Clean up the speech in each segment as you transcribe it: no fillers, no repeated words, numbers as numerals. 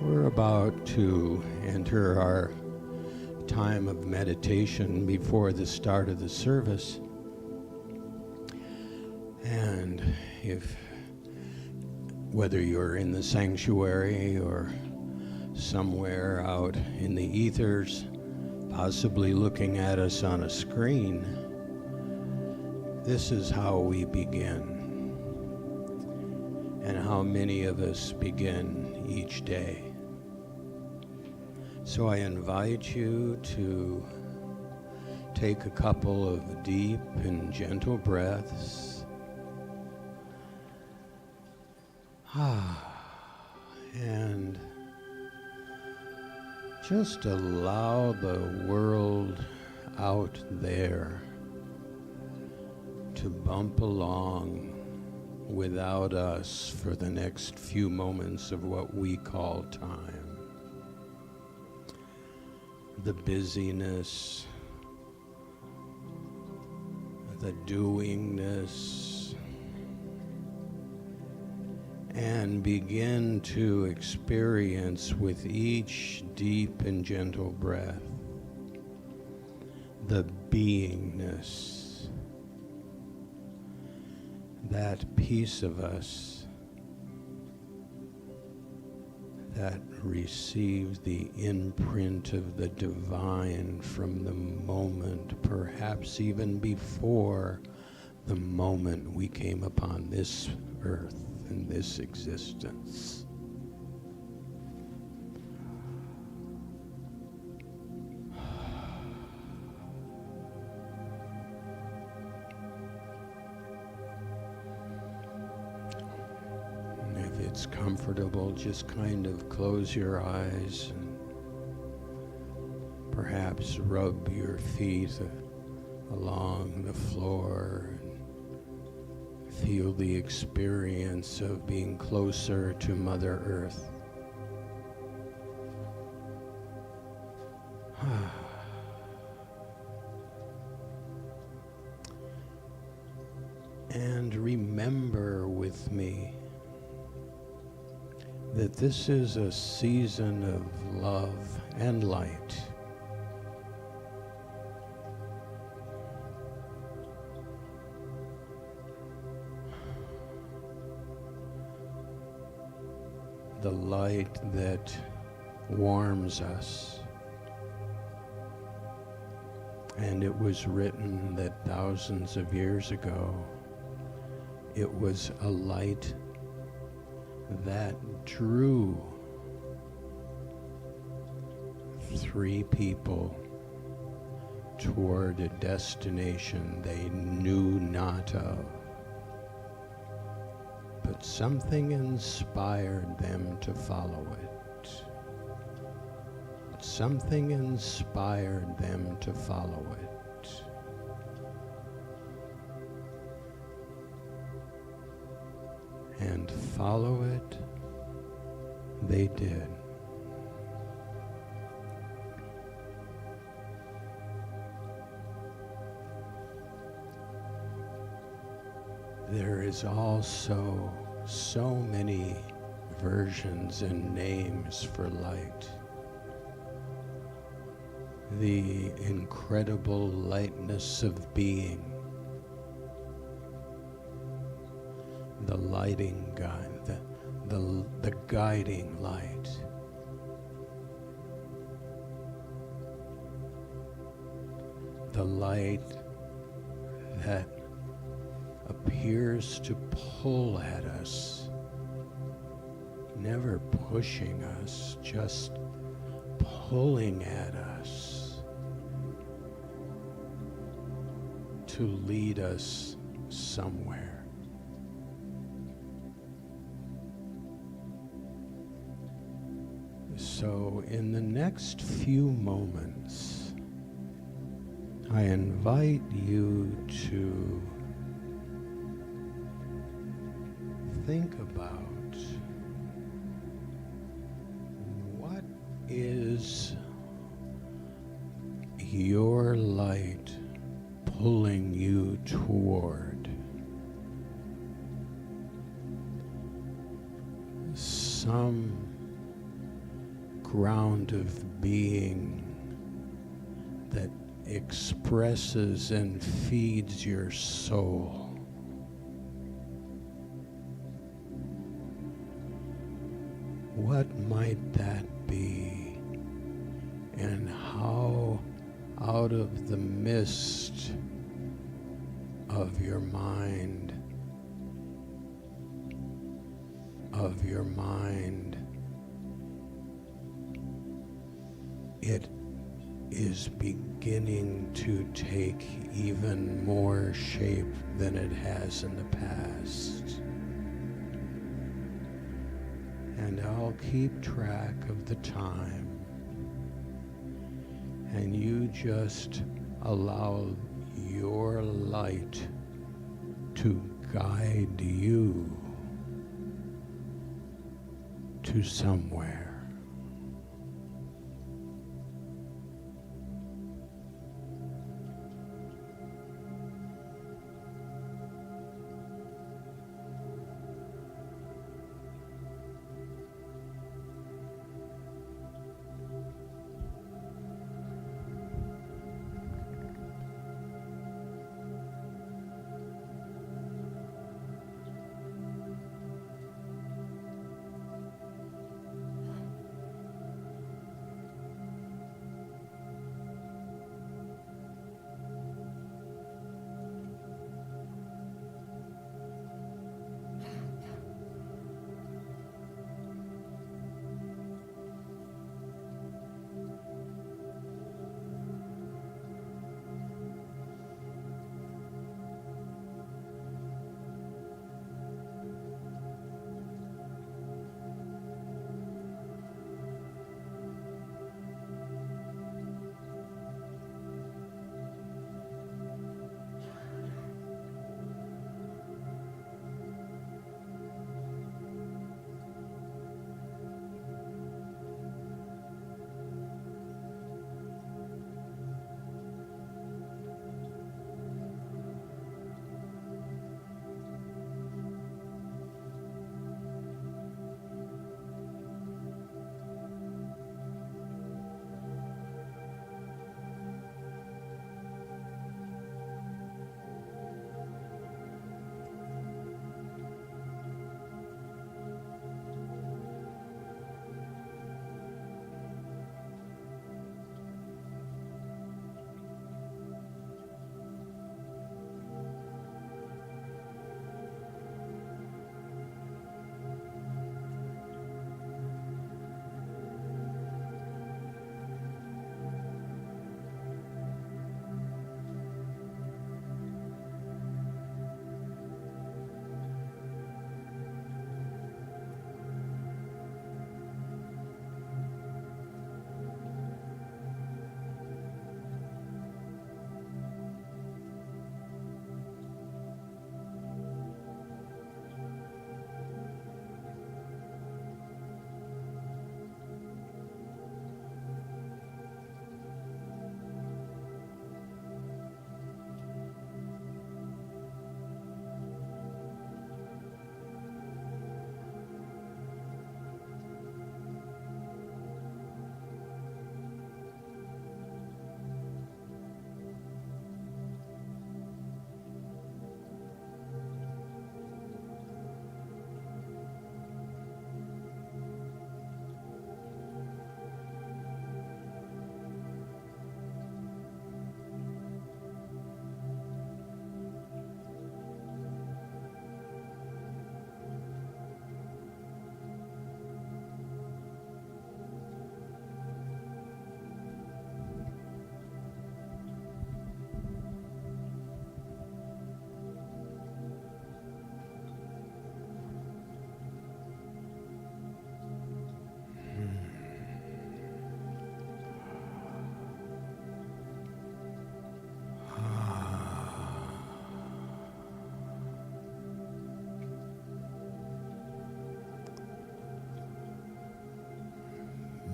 We're about to enter our time of meditation before the start of the service. And whether you're in the sanctuary or somewhere out in the ethers, possibly looking at us on a screen, this is how we begin, and how many of us begin each day. So I invite you to take a couple of deep and gentle breaths. And just allow the world out there to bump along without us for the next few moments of what we call time. The busyness, the doingness, and begin to experience with each deep and gentle breath the beingness, that piece of us that receives the imprint of the divine from the moment, perhaps even before the moment we came upon this earth and this existence. It's comfortable, just kind of close your eyes and perhaps rub your feet along the floor and feel the experience of being closer to Mother Earth. And remember with me that this is a season of love and light. The light that warms us. And it was written that thousands of years ago, it was a light that drew 3 people toward a destination they knew not of. But something inspired them to follow it. Something inspired them to follow it. And follow it, they did. There is also so many versions and names for light. The incredible lightness of being. The lighting guide, the guiding light. The light that appears to pull at us, never pushing us, just pulling at us to lead us somewhere. So in the next few moments, I invite you to think about what is your light pulling you toward. Some ground of being that expresses and feeds your soul. What might that be? And how, out of the mist of your mind, it is beginning to take even more shape than it has in the past. And I'll keep track of the time, and you just allow your light to guide you to somewhere.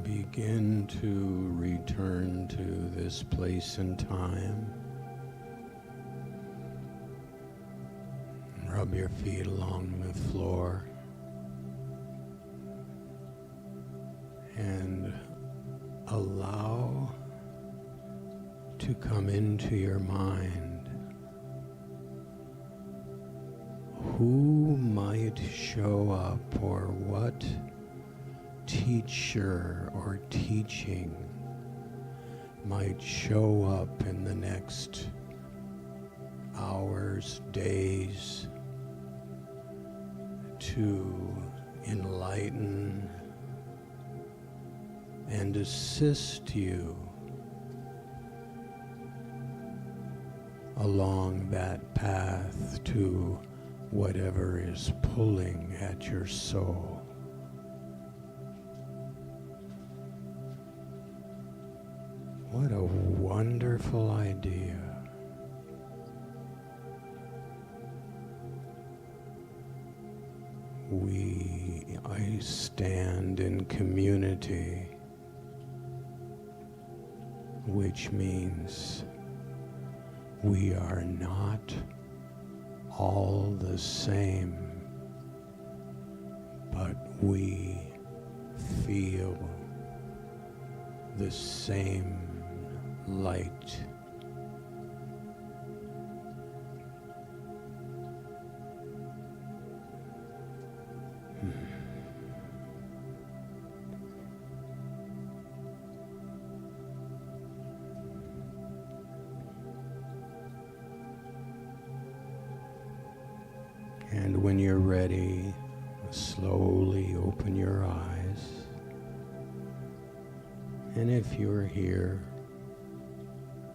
Begin to return to this place and time. Rub your feet along the floor and allow to come into your mind who might show up, or what teacher or teaching might show up in the next hours, days, to enlighten and assist you along that path to whatever is pulling at your soul. What a wonderful idea. I stand in community, which means we are not all the same, but we feel the same light. And when you're ready, slowly open your eyes. And if you're here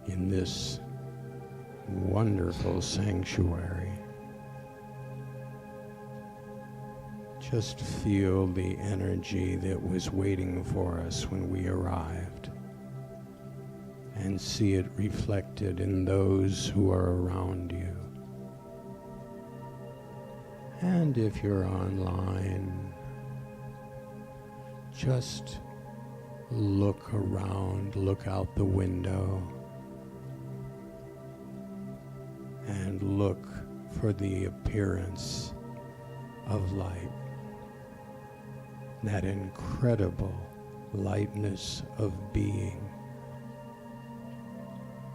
in this wonderful sanctuary, just feel the energy that was waiting for us when we arrived, and see it reflected in those who are around you. And if you're online, just look around, look out the window, and look for the appearance of light, that incredible lightness of being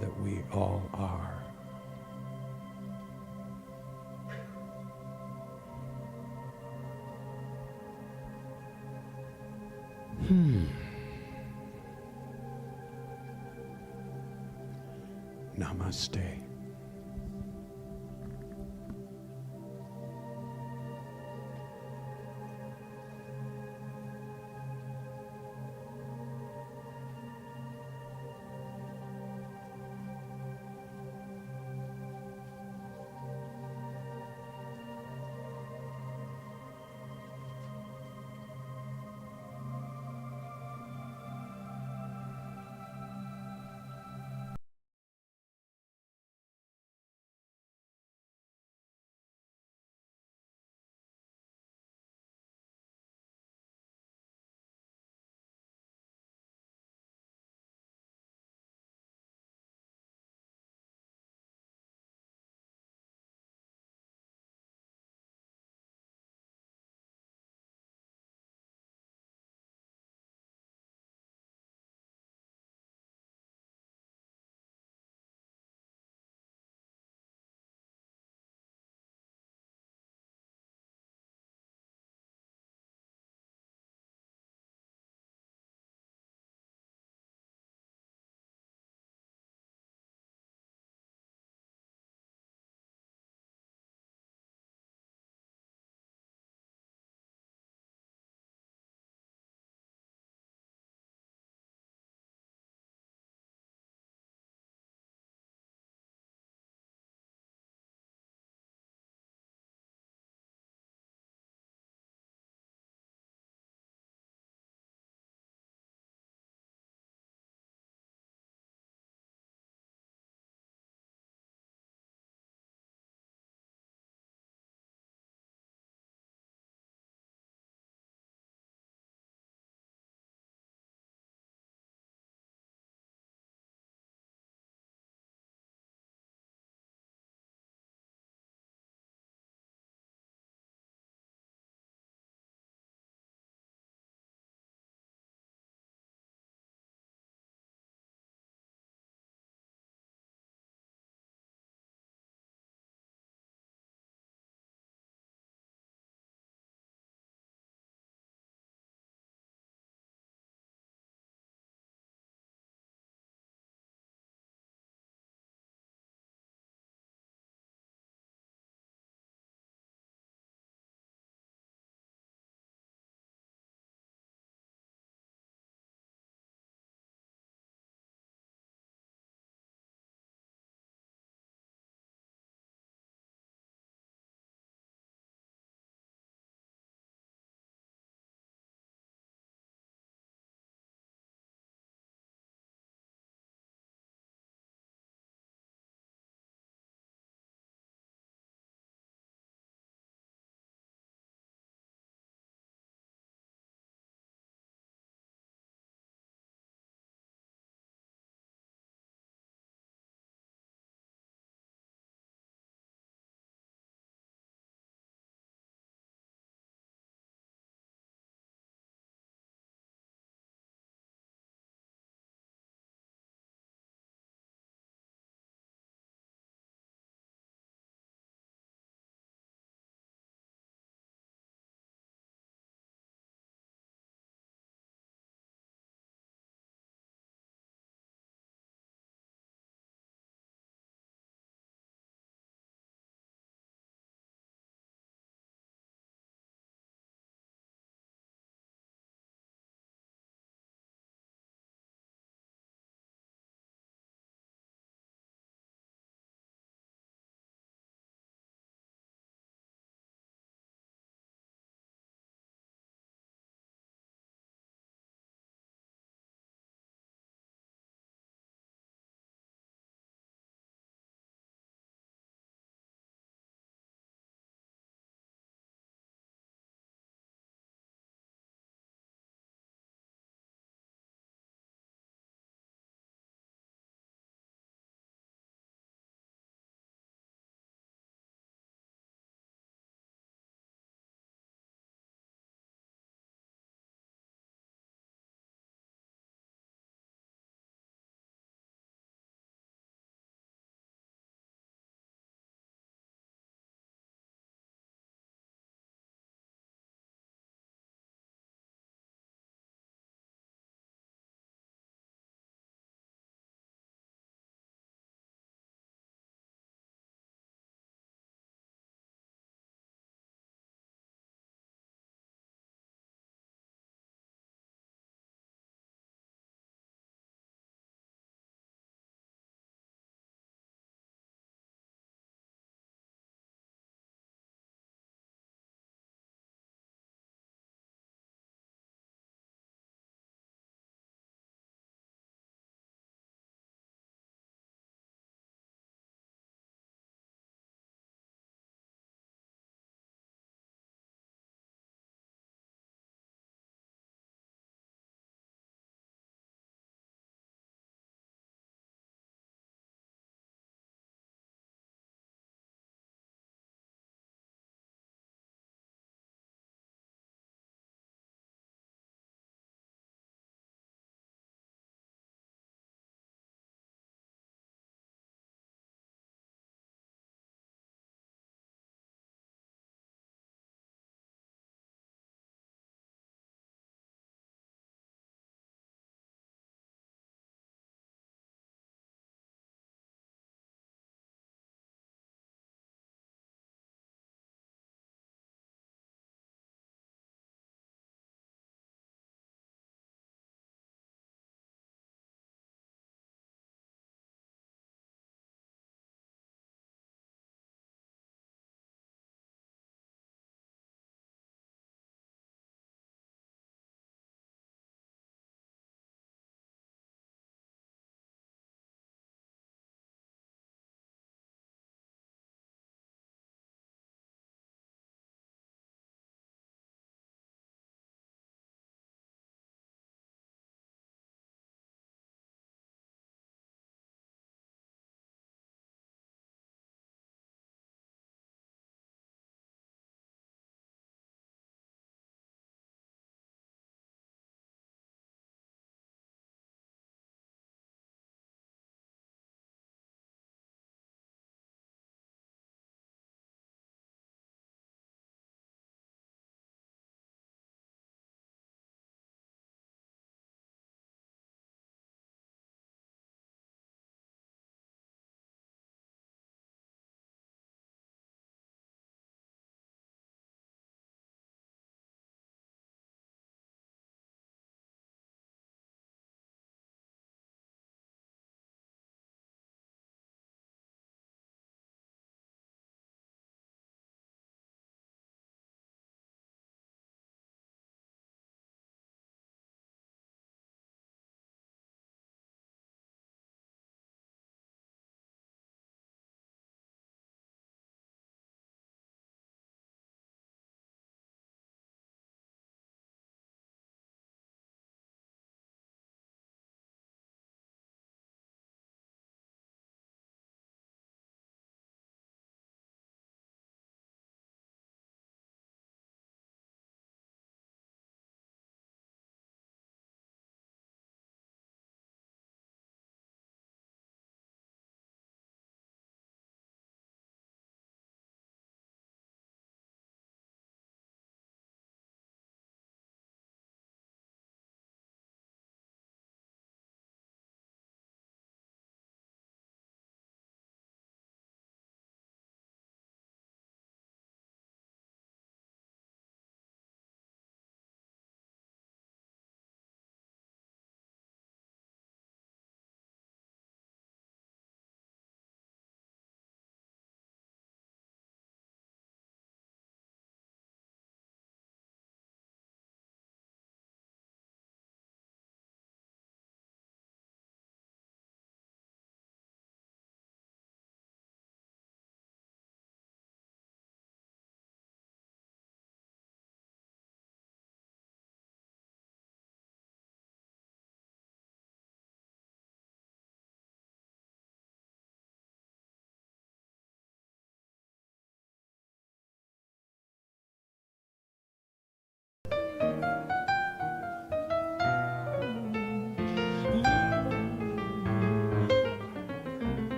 that we all are. Namaste.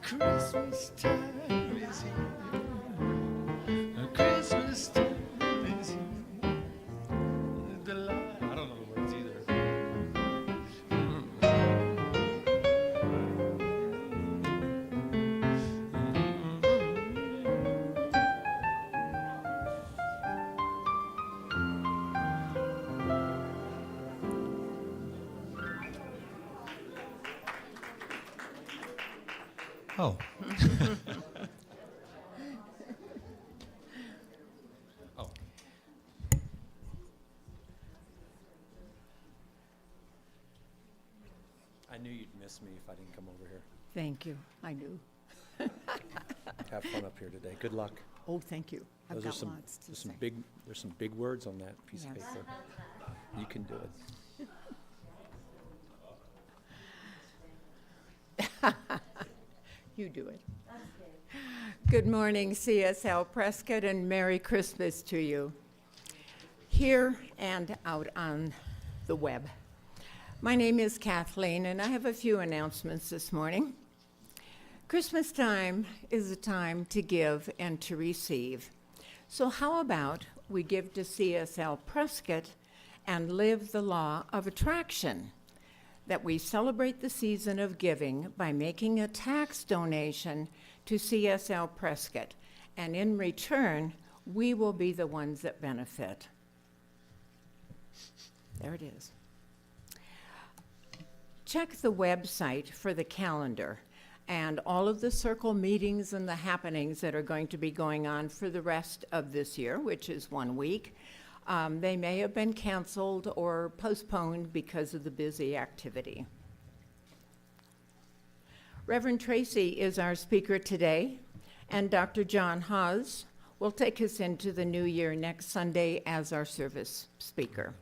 Christmas time is here. Christmas time is here. The light. I don't know the words either. Oh. Oh. I knew you'd miss me if I didn't come over here. Thank you. I knew. Have fun up here today. Good luck. Oh, thank you. I've Those are got some, lots to there's say. there's some big words on that piece of Yes. paper. You can do it. You do it. Good morning, CSL Prescott, and Merry Christmas to you, here and out on the web. My name is Kathleen, and I have a few announcements this morning. Christmas time is a time to give and to receive. So how about we give to CSL Prescott and live the law of attraction, that we celebrate the season of giving by making a tax donation to CSL Prescott, and in return, we will be the ones that benefit. There it is. Check the website for the calendar and all of the circle meetings and the happenings that are going to be going on for the rest of this year, which is 1 week. They may have been canceled or postponed because of the busy activity. Reverend Tracy is our speaker today, and Dr. John Haas will take us into the new year next Sunday as our service speaker.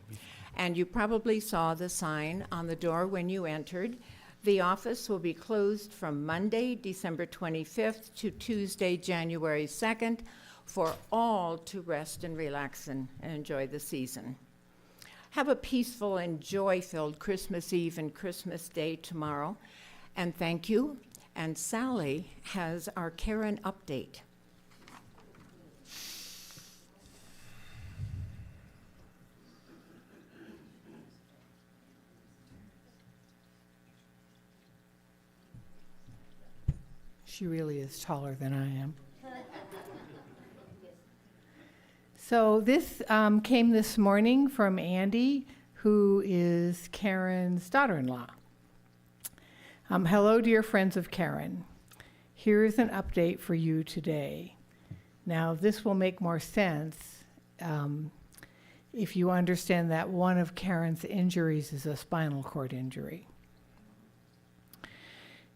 And you probably saw the sign on the door when you entered. The office will be closed from Monday, December 25th to Tuesday, January 2nd, for all to rest and relax and enjoy the season. Have a peaceful and joy-filled Christmas Eve and Christmas Day tomorrow. And thank you. And Sally has our Karen update. She really is taller than I am. So this came this morning from Andy, who is Karen's daughter-in-law. Hello, dear friends of Karen. Here is an update for you today. Now, this will make more sense if you understand that one of Karen's injuries is a spinal cord injury.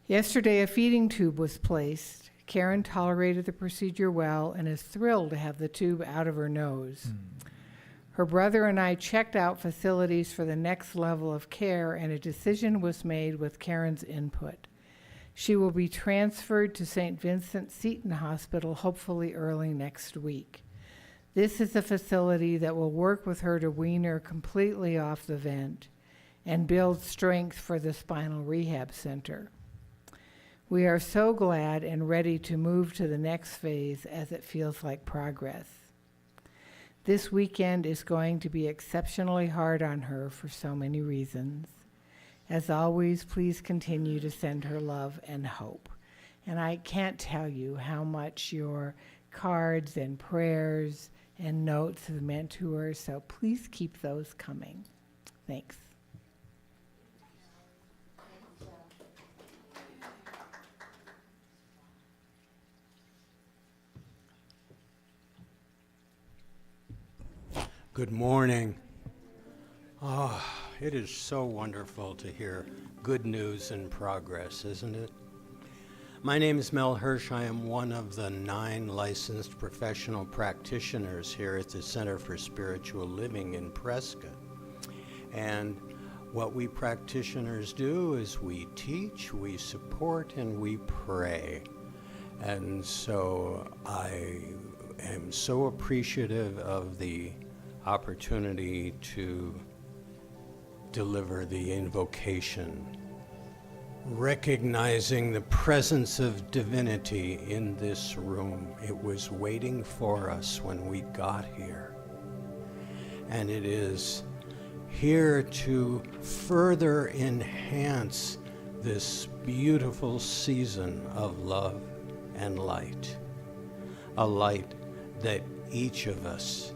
Yesterday, a feeding tube was placed. Karen tolerated the procedure well and is thrilled to have the tube out of her nose. Her brother and I checked out facilities for the next level of care, and a decision was made with Karen's input. She will be transferred to St. Vincent Seton Hospital, hopefully early next week. This is a facility that will work with her to wean her completely off the vent and build strength for the Spinal Rehab Center. We are so glad and ready to move to the next phase, as it feels like progress. This weekend is going to be exceptionally hard on her for so many reasons. As always, please continue to send her love and hope. And I can't tell you how much your cards and prayers and notes have meant to her, so please keep those coming. Thanks. Good morning. It is so wonderful to hear good news and progress, isn't it? My name is Mel Hirsch. I am one of the 9 licensed professional practitioners here at the Center for Spiritual Living in Prescott. And what we practitioners do is we teach, we support, and we pray. And so I am so appreciative of the opportunity to deliver the invocation recognizing the presence of divinity in this room. It was waiting for us when we got here. And it is here to further enhance this beautiful season of love and light. A light that each of us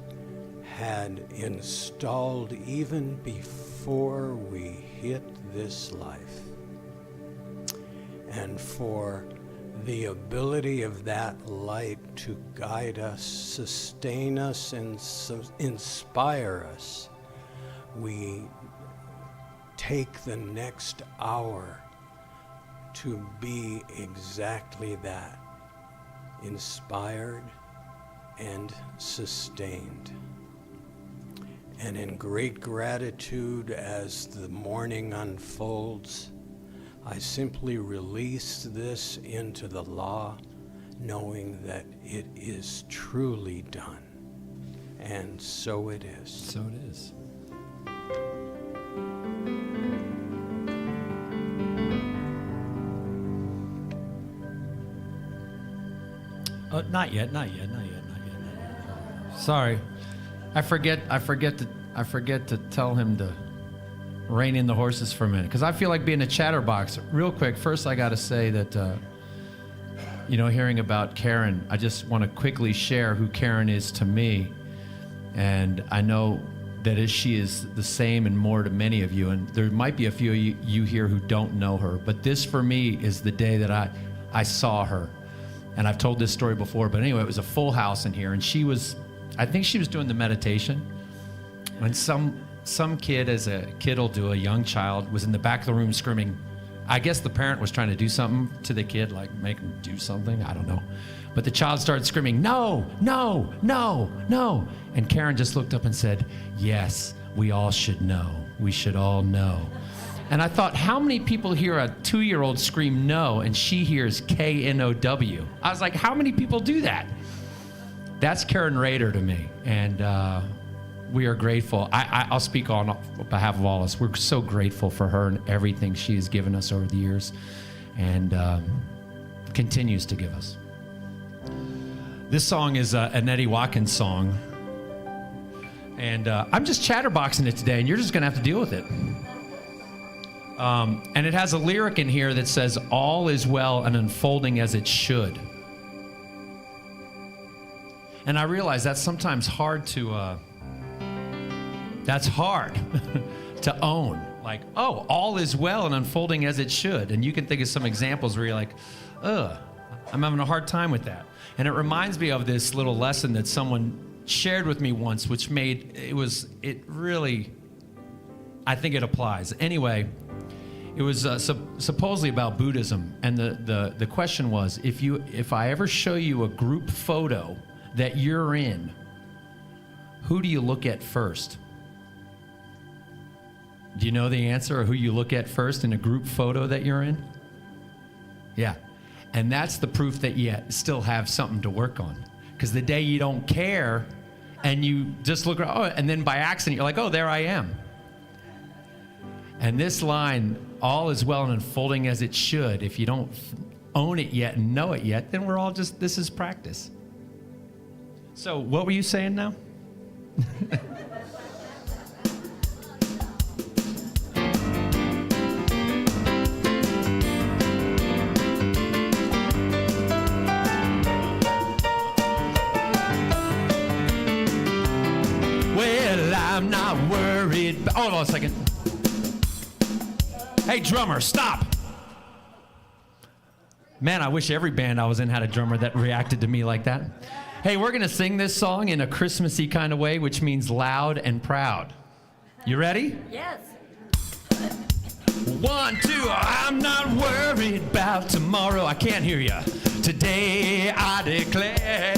had installed even before we hit this life. And for the ability of that light to guide us, sustain us, and inspire us, we take the next hour to be exactly that, inspired and sustained. And in great gratitude as the morning unfolds, I simply release this into the law, knowing that it is truly done. And so it is. So it is. Not yet. Sorry, I forget to tell him to rein in the horses for a minute, because I feel like being a chatterbox. Real quick, first I got to say that, hearing about Karen, I just want to quickly share who Karen is to me, and I know that she is the same and more to many of you, and there might be a few of you here who don't know her, but this for me is the day that I saw her. And I've told this story before, but anyway, it was a full house in here, and I think she was doing the meditation, and some kid, as a kid will do, a young child, was in the back of the room screaming. I guess the parent was trying to do something to the kid, like make him do something, I don't know. But the child started screaming, no, no, no, no. And Karen just looked up and said, yes, we all should know. We should all know. And I thought, how many people hear a 2-year-old scream no, and she hears K-N-O-W? I was like, how many people do that? That's Karen Rader to me, and we are grateful. I'll speak on behalf of all of us. We're so grateful for her and everything she has given us over the years, and continues to give us. This song is an Eddie Watkins song, and I'm just chatterboxing it today, and you're just going to have to deal with it. And it has a lyric in here that says, all is well and unfolding as it should. And I realize that's sometimes hard to, to own. Like, oh, all is well and unfolding as it should. And you can think of some examples where you're like, I'm having a hard time with that. And it reminds me of this little lesson that someone shared with me once, which I think it applies. Anyway, it was supposedly about Buddhism, and the question was, if I ever show you a group photo that you're in, who do you look at first? Do you know the answer, or who you look at first in a group photo that you're in? Yeah, and that's the proof that you still have something to work on. Because the day you don't care, and you just look, and then by accident you're like, oh, there I am. And this line, all is well and unfolding as it should, if you don't own it yet and know it yet, then we're all just, this is practice. So what were you saying now? Well, I'm not worried. Hold on a second. Hey, drummer, stop. Man, I wish every band I was in had a drummer that reacted to me like that. Hey, we're going to sing this song in a Christmassy kind of way, which means loud and proud. You ready? Yes. 1, 2, I'm not worried about tomorrow. I can't hear you. Today I declare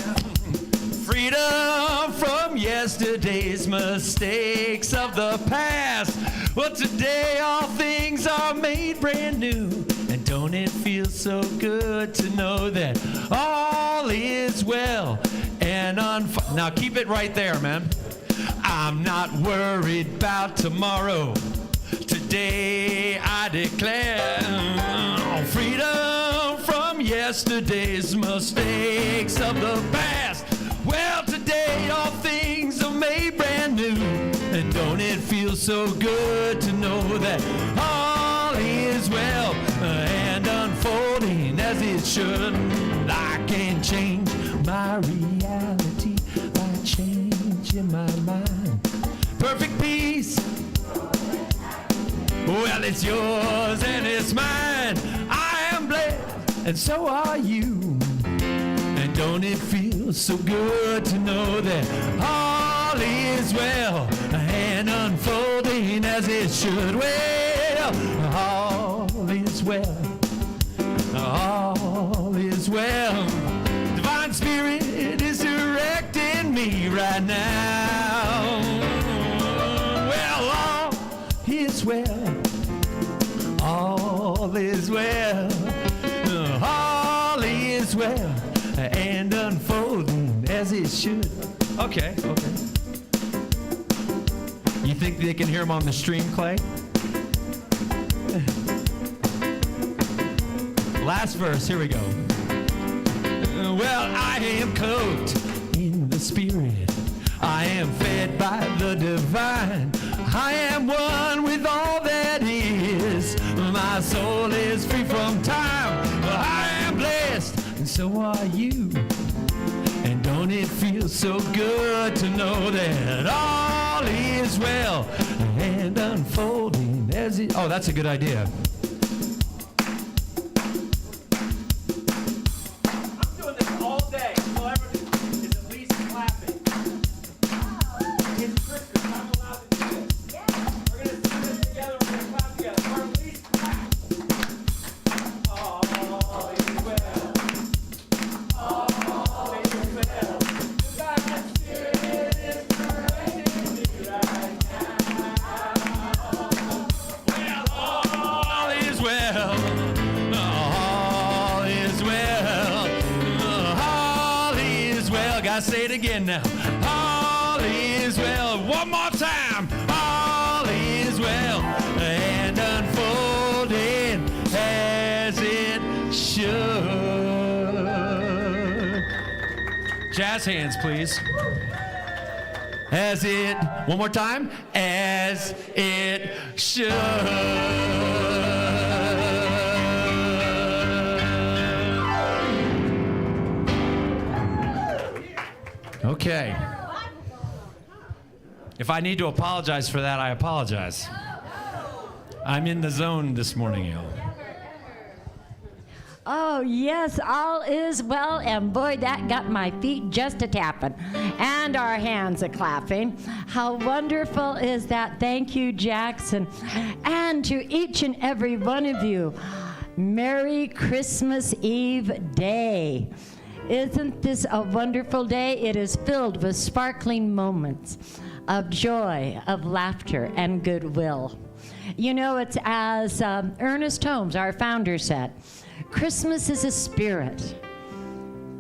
freedom from yesterday's mistakes of the past. Well, today all things are made brand new. And don't it feel so good to know that all is well and now keep it right there, man. I'm not worried about tomorrow. Today today I declare freedom from yesterday's mistakes of the past. Well, today all things are made brand new. And don't it feel so good to know that all is well and unfolding as it should? I can change my reality by changing my mind. Perfect peace. Well, it's yours and it's mine. I am blessed, and so are you. And don't it feel so good to know that all is well and unfolding as it should? Well, all is well. All is well. Divine Spirit is directing me right now. Well, all is well. All is well. All is well and unfolding as it should. Okay. You think they can hear him on the stream, Clay? Last verse, here we go. Well, I am cloaked in the Spirit. I am fed by the divine. I am one with all that is. My soul is free from time. I am blessed, and so are you. And don't it feel so good to know that all is well and unfolding as it... Oh, that's a good idea. Say it again now. All is well. One more time. All is well and unfolding as it should. Jazz hands, please. As it, one more time. As it should. Okay. If I need to apologize for that, I apologize. I'm in the zone this morning, y'all. Oh, yes, all is well, and boy, that got my feet just a-tapping, and our hands a-clapping. How wonderful is that? Thank you, Jackson. And to each and every one of you, Merry Christmas Eve Day. Isn't this a wonderful day? It is filled with sparkling moments of joy, of laughter, and goodwill. You know, it's as Ernest Holmes, our founder, said, Christmas is a spirit.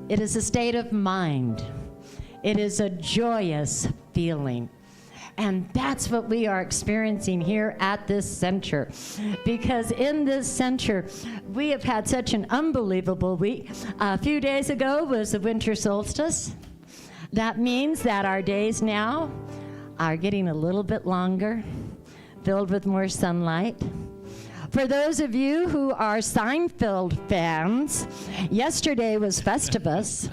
It is a state of mind. It is a joyous feeling. And that's what we are experiencing here at this center. Because in this center, we have had such an unbelievable week. A few days ago was the winter solstice. That means that our days now are getting a little bit longer, filled with more sunlight. For those of you who are Seinfeld fans, yesterday was Festivus.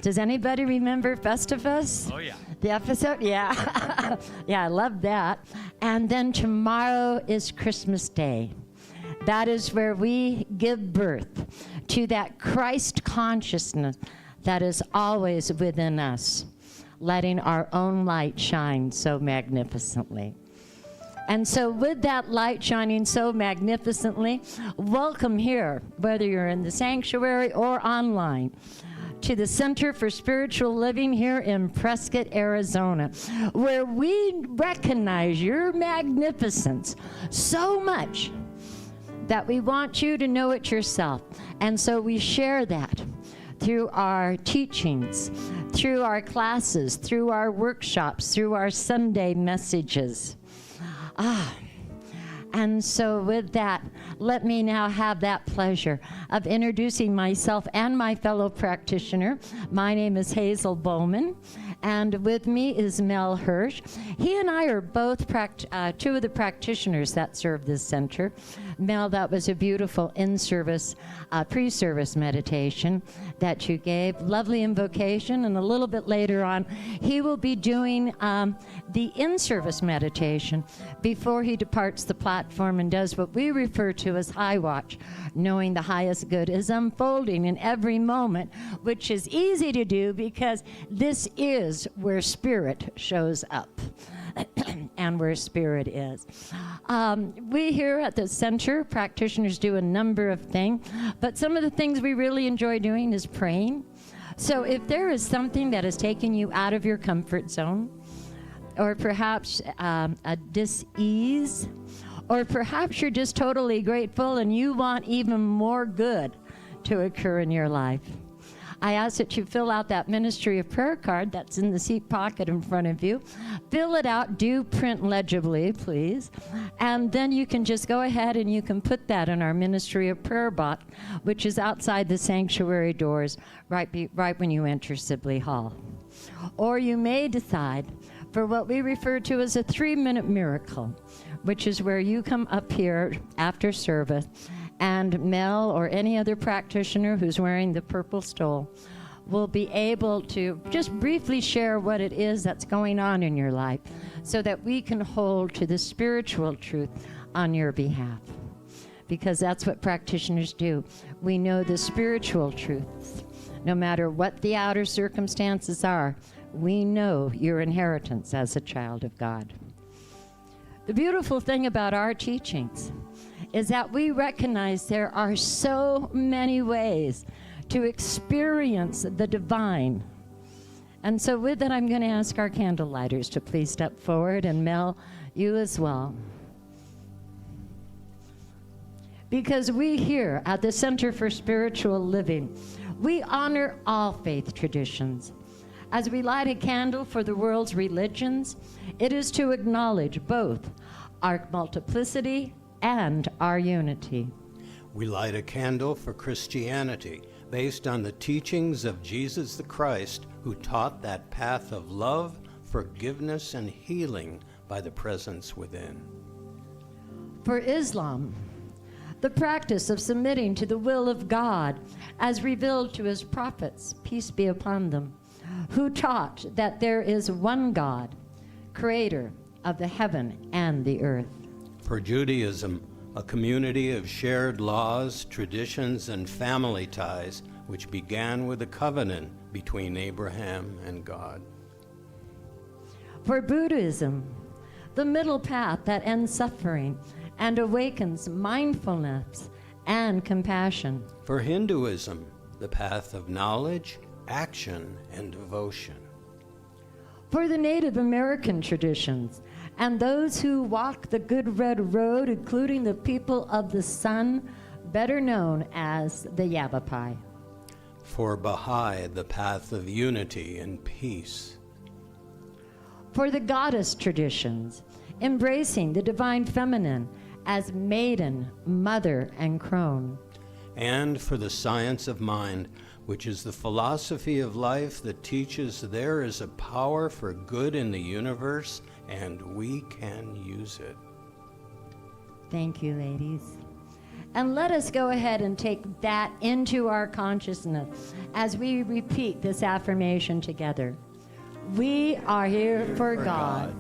Does anybody remember Festivus? Oh, yeah. The episode? Yeah. Yeah, I love that. And then tomorrow is Christmas Day. That is where we give birth to that Christ consciousness that is always within us, letting our own light shine so magnificently. And so with that light shining so magnificently, welcome here, whether you're in the sanctuary or online, to the Center for Spiritual Living here in Prescott, Arizona, where we recognize your magnificence so much that we want you to know it yourself. And so we share that through our teachings, through our classes, through our workshops, through our Sunday messages. And so with that, let me now have that pleasure of introducing myself and my fellow practitioner. My name is Hazel Bowman, and with me is Mel Hirsch. He and I are both two of the practitioners that serve this center. Mel, that was a beautiful in-service, pre-service meditation that you gave. Lovely invocation, and a little bit later on, he will be doing the in-service meditation before he departs the platform and does what we refer to as high watch, knowing the highest good is unfolding in every moment, which is easy to do because this is where spirit shows up. And where spirit is. We here at the center, practitioners do a number of things, but some of the things we really enjoy doing is praying. So if there is something that is taking you out of your comfort zone, or perhaps a dis-ease, or perhaps you're just totally grateful and you want even more good to occur in your life, I ask that you fill out that Ministry of Prayer card that's in the seat pocket in front of you. Fill it out, do print legibly, please. And then you can just go ahead and you can put that in our Ministry of Prayer box, which is outside the sanctuary doors right when you enter Sibley Hall. Or you may decide for what we refer to as a 3-minute miracle, which is where you come up here after service and Mel or any other practitioner who's wearing the purple stole will be able to just briefly share what it is that's going on in your life so that we can hold to the spiritual truth on your behalf. Because that's what practitioners do. We know the spiritual truths. No matter what the outer circumstances are, we know your inheritance as a child of God. The beautiful thing about our teachings is that we recognize there are so many ways to experience the divine. And so with that, I'm going to ask our candle lighters to please step forward, and Mel, you as well. Because we here at the Center for Spiritual Living, we honor all faith traditions. As we light a candle for the world's religions, it is to acknowledge both our multiplicity and our unity. We light a candle for Christianity based on the teachings of Jesus the Christ, who taught that path of love, forgiveness, and healing by the presence within. For Islam, the practice of submitting to the will of God as revealed to his prophets, peace be upon them, who taught that there is one God, creator of the heaven and the earth. For Judaism, a community of shared laws, traditions, and family ties, which began with a covenant between Abraham and God. For Buddhism, the middle path that ends suffering and awakens mindfulness and compassion. For Hinduism, the path of knowledge, action, and devotion. For the Native American traditions, and those who walk the good red road, including the people of the sun, better known as the Yavapai. For Baha'i, the path of unity and peace. For the goddess traditions, embracing the divine feminine as maiden, mother, and crone. And for the science of mind, which is the philosophy of life that teaches there is a power for good in the universe and we can use it. Thank you, ladies. And let us go ahead and take that into our consciousness as we repeat this affirmation together. We are here for God.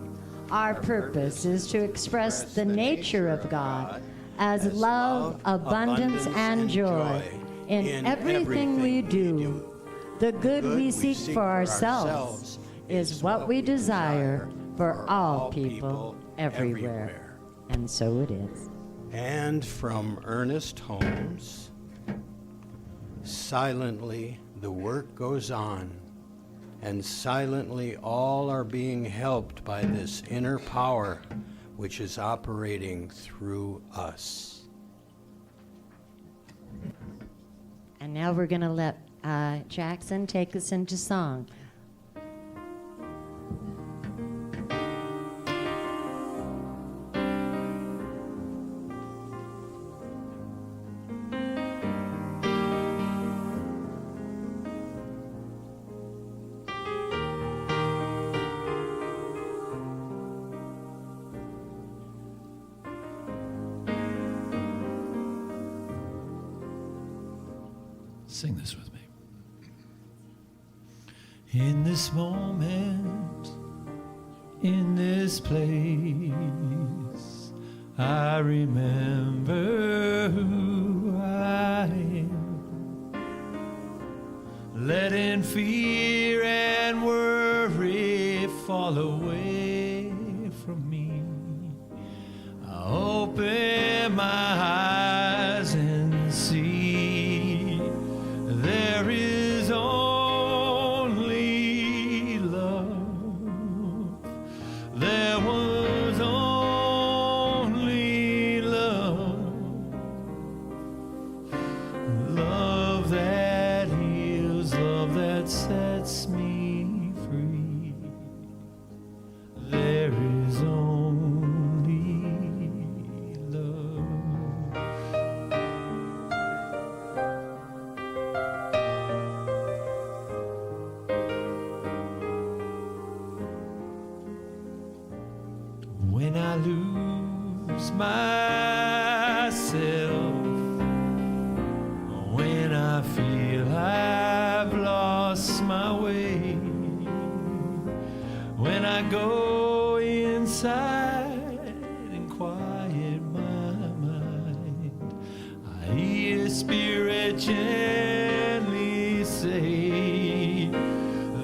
Our purpose is to express the nature of God as love, abundance, and joy in everything we do. The good we seek for ourselves is what we desire for all people everywhere. And so it is. And from Ernest Holmes, silently the work goes on, and silently all are being helped by this inner power which is operating through us. And now we're going to let Jackson take us into song. Sing this with me. In this moment, in this place, I remember who I am. Letting fear and worry fall away from me. I open my eyes and see there is only love. There was only love. Love that heals, love that sets me free. There is only love. When I lose myself, when I feel I've lost my way, when I go inside and quiet my mind, I hear Spirit gently say,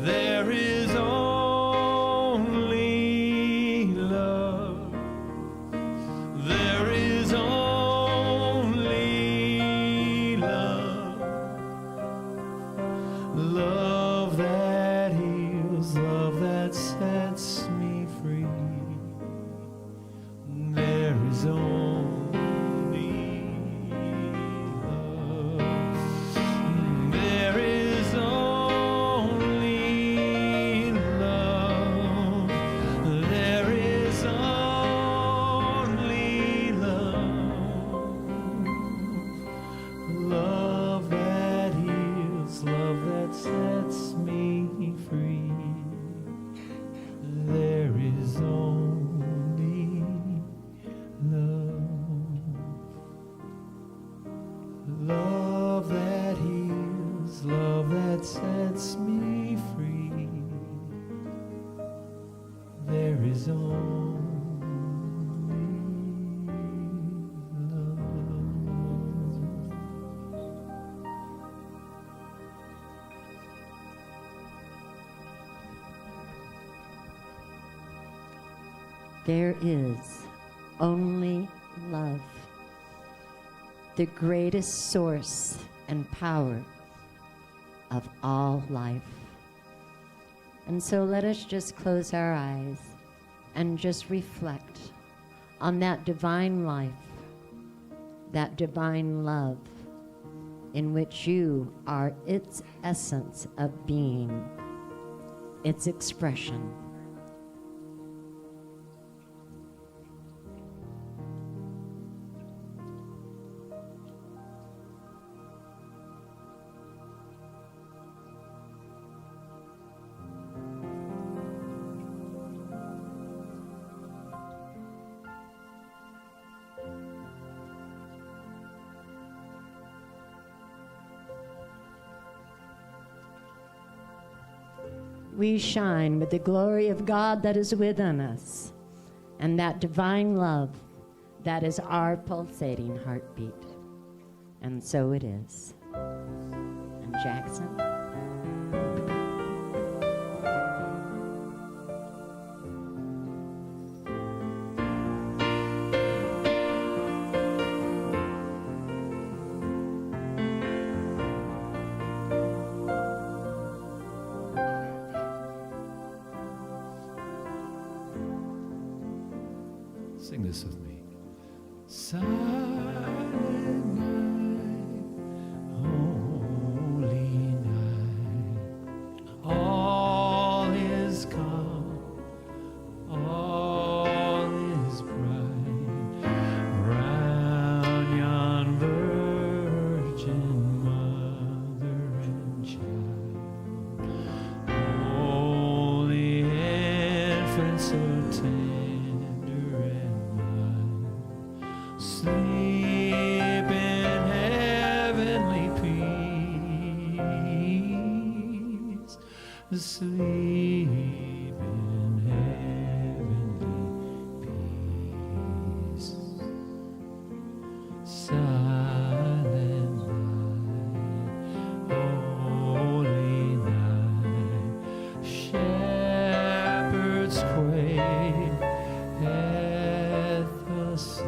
there is only love. There is only love. Love that heals, love that sets me free. There is only love. There is only love. There is only love. Love that heals, love that sets me free. There is only love. Love that heals, love that sets me free. There is only love. There is only love, the greatest source and power of all life. And so let us just close our eyes and just reflect on that divine life, that divine love in which you are its essence of being, its expression. We shine with the glory of God that is within us, and that divine love that is our pulsating heartbeat. And so it is. And Jackson? Sing this with me. Silent night, holy night, all is calm, all is bright, round yon virgin mother and child, holy infant so tender and sleep in heavenly peace. hearts quake at the sight.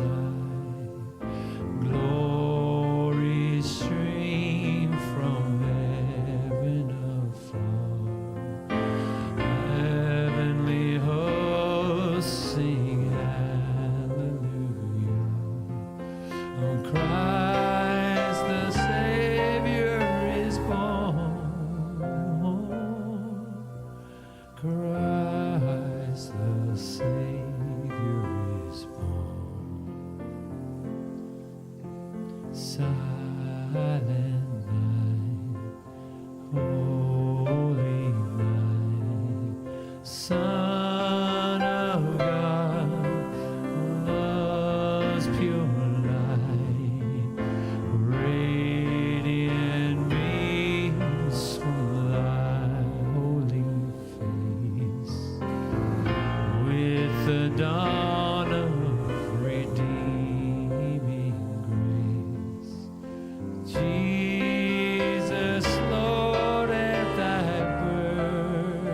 Glory stream from heaven afar. Heavenly hosts sing hallelujah. Oh, Christ the Savior is born. Christ the Savior is born. Silent night, holy night, Son of God, love's pure light, radiant beams from thy holy face, with the dawn of redeeming grace. Jesus, Lord, at thy birth.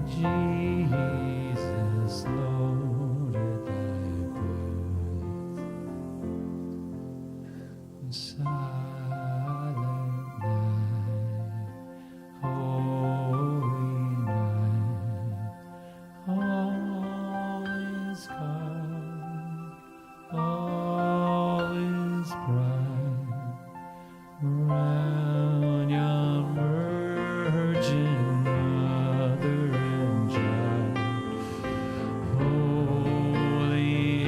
Jesus, Lord, at thy birth. Silent night, holy night, all is calm, all is bright, round yon virgin mother and child, holy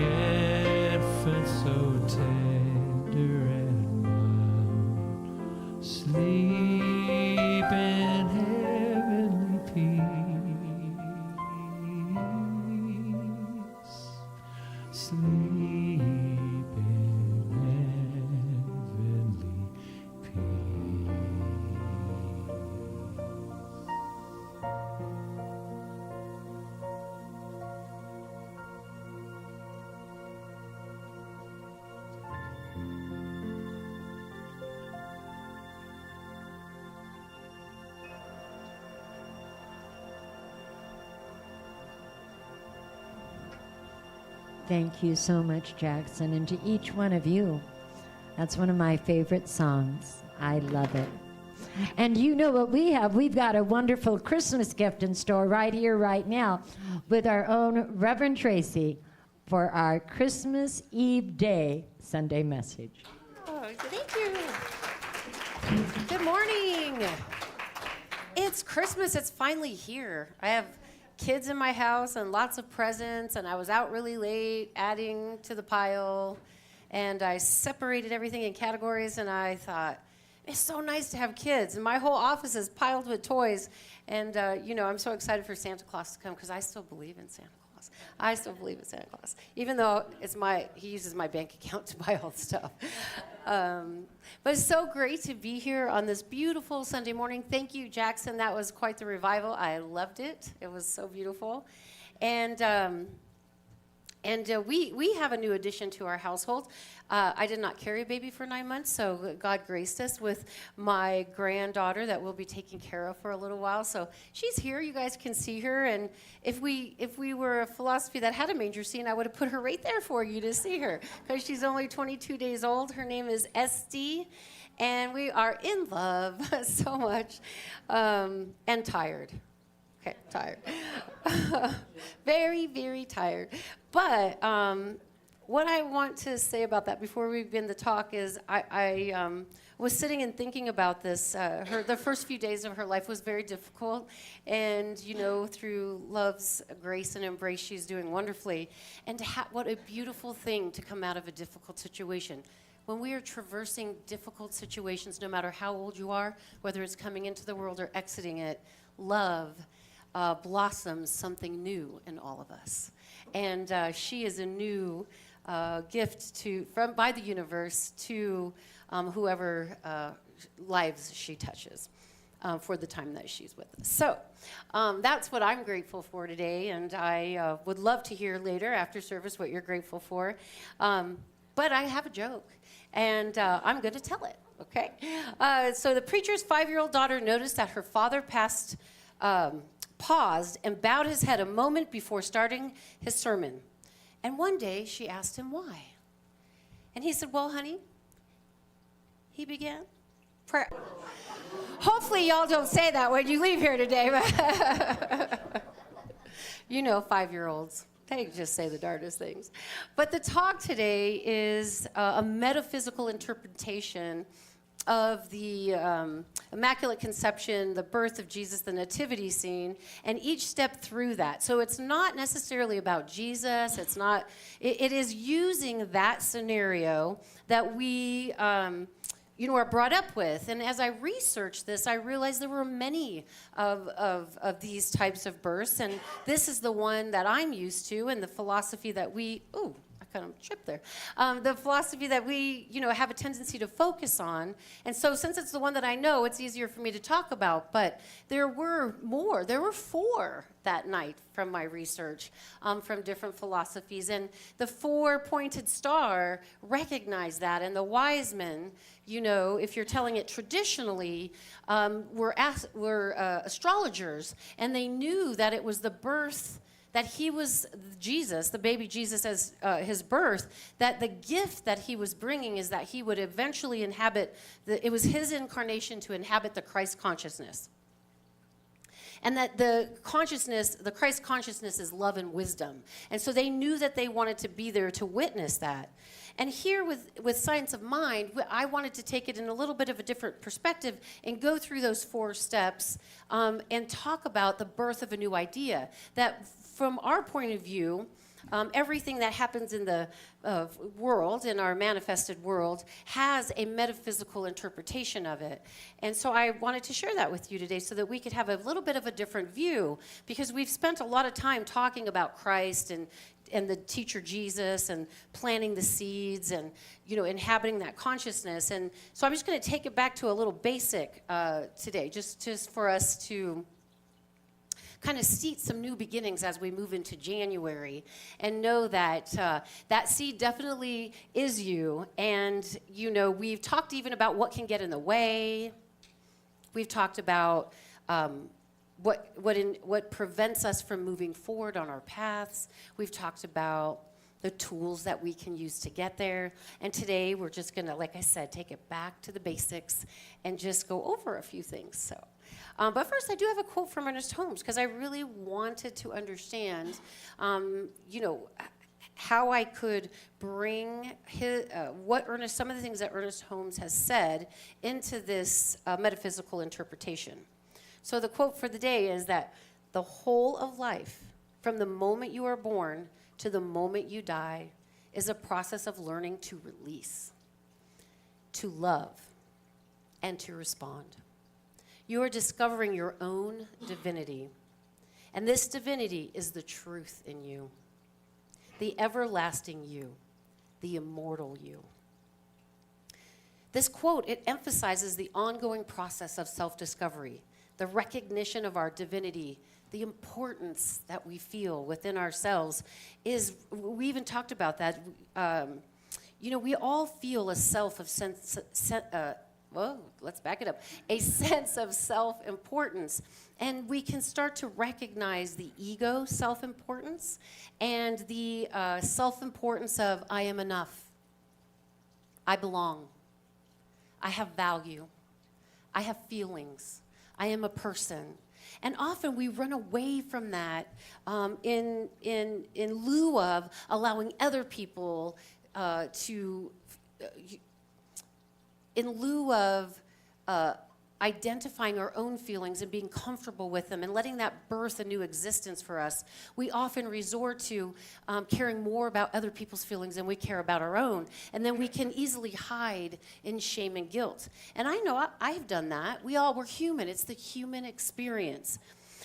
infant so tender and mild, sleep in heavenly peace, sleep in heavenly peace. Thank you so much, Jackson, and to each one of you. That's one of my favorite songs. I love it. And you know what we have? We've got a wonderful Christmas gift in store right here, right now, with our own Reverend Tracy for our Christmas Eve Day Sunday message. Oh, thank you. Good morning. It's Christmas. It's finally here. I have kids in my house and lots of presents, and I was out really late adding to the pile, and I separated everything in categories, and I thought, it's so nice to have kids, and my whole office is piled with toys, and I'm so excited for Santa Claus to come because I still believe in Santa Claus. I still believe in Santa Claus, even though he uses my bank account to buy all the stuff. But it's so great to be here on this beautiful Sunday morning. Thank you, Jackson. That was quite the revival. I loved it. It was so beautiful. And we have a new addition to our household. I did not carry a baby for 9 months, so God graced us with my granddaughter that we'll be taking care of for a little while. So she's here. You guys can see her. And if we were a philosophy that had a manger scene, I would have put her right there for you to see her because she's only 22 days old. Her name is Esty, and we are in love so much and tired. Okay, tired. Very, very tired. But what I want to say about that before we begin the talk is I was sitting and thinking about this. The first few days of her life was very difficult. And, through love's grace and embrace, she's doing wonderfully. And what a beautiful thing to come out of a difficult situation. When we are traversing difficult situations, no matter how old you are, whether it's coming into the world or exiting it, love blossoms something new in all of us. And she is a new gift by the universe to whoever lives she touches for the time that she's with us. So that's what I'm grateful for today, and I would love to hear later after service what you're grateful for. But I have a joke, and I'm going to tell it, okay? So the preacher's 5-year-old daughter noticed that her father passed paused and bowed his head a moment before starting his sermon. And one day she asked him why. And he said, well, honey, he began, prayer. Hopefully y'all don't say that when you leave here today. You know, 5-year-olds, they just say the darndest things. But the talk today is a metaphysical interpretation of the Immaculate Conception, the birth of Jesus, the nativity scene, and each step through that. So it's not necessarily about Jesus. It's not. It is using that scenario that we, are brought up with. And as I researched this, I realized there were many of these types of births, and this is the one that I'm used to, and the philosophy that we. Ooh. Kind of tripped there. The philosophy that we, have a tendency to focus on. And so since it's the one that I know, it's easier for me to talk about. But there were more. There were 4 that night from my research from different philosophies. And the 4-pointed star recognized that. And the wise men, if you're telling it traditionally, were astrologers. And they knew that it was the birth that he was Jesus, the baby Jesus as his birth, that the gift that he was bringing is that he would eventually inhabit, it was his incarnation to inhabit the Christ consciousness. And that the Christ consciousness is love and wisdom. And so they knew that they wanted to be there to witness that. And here with Science of Mind, I wanted to take it in a little bit of a different perspective and go through those 4 steps and talk about the birth of a new idea. That from our point of view, everything that happens in the world, in our manifested world, has a metaphysical interpretation of it. And so I wanted to share that with you today so that we could have a little bit of a different view, because we've spent a lot of time talking about Christ and the teacher Jesus and planting the seeds and, inhabiting that consciousness. And so I'm just going to take it back to a little basic today, just for us to kind of seat some new beginnings as we move into January, and know that that seed definitely is you. And, we've talked even about what can get in the way. We've talked about what prevents us from moving forward on our paths. We've talked about the tools that we can use to get there. And today we're just going to, like I said, take it back to the basics and just go over a few things. So. But first, I do have a quote from Ernest Holmes, because I really wanted to understand, how I could bring some of the things that Ernest Holmes has said into this metaphysical interpretation. So the quote for the day is that the whole of life, from the moment you are born to the moment you die, is a process of learning to release, to love, and to respond. You are discovering your own divinity, and this divinity is the truth in you, the everlasting you, the immortal you. This quote, it emphasizes the ongoing process of self-discovery, the recognition of our divinity, the importance that we feel within ourselves is, we even talked about that, we all feel a let's back it up. A sense of self-importance. And we can start to recognize the ego self-importance and the self-importance of I am enough. I belong. I have value. I have feelings. I am a person. And often we run away from that in lieu of allowing other people in lieu of identifying our own feelings and being comfortable with them and letting that birth a new existence for us, we often resort to caring more about other people's feelings than we care about our own. And then we can easily hide in shame and guilt. And I know I've done that. We're human. It's the human experience.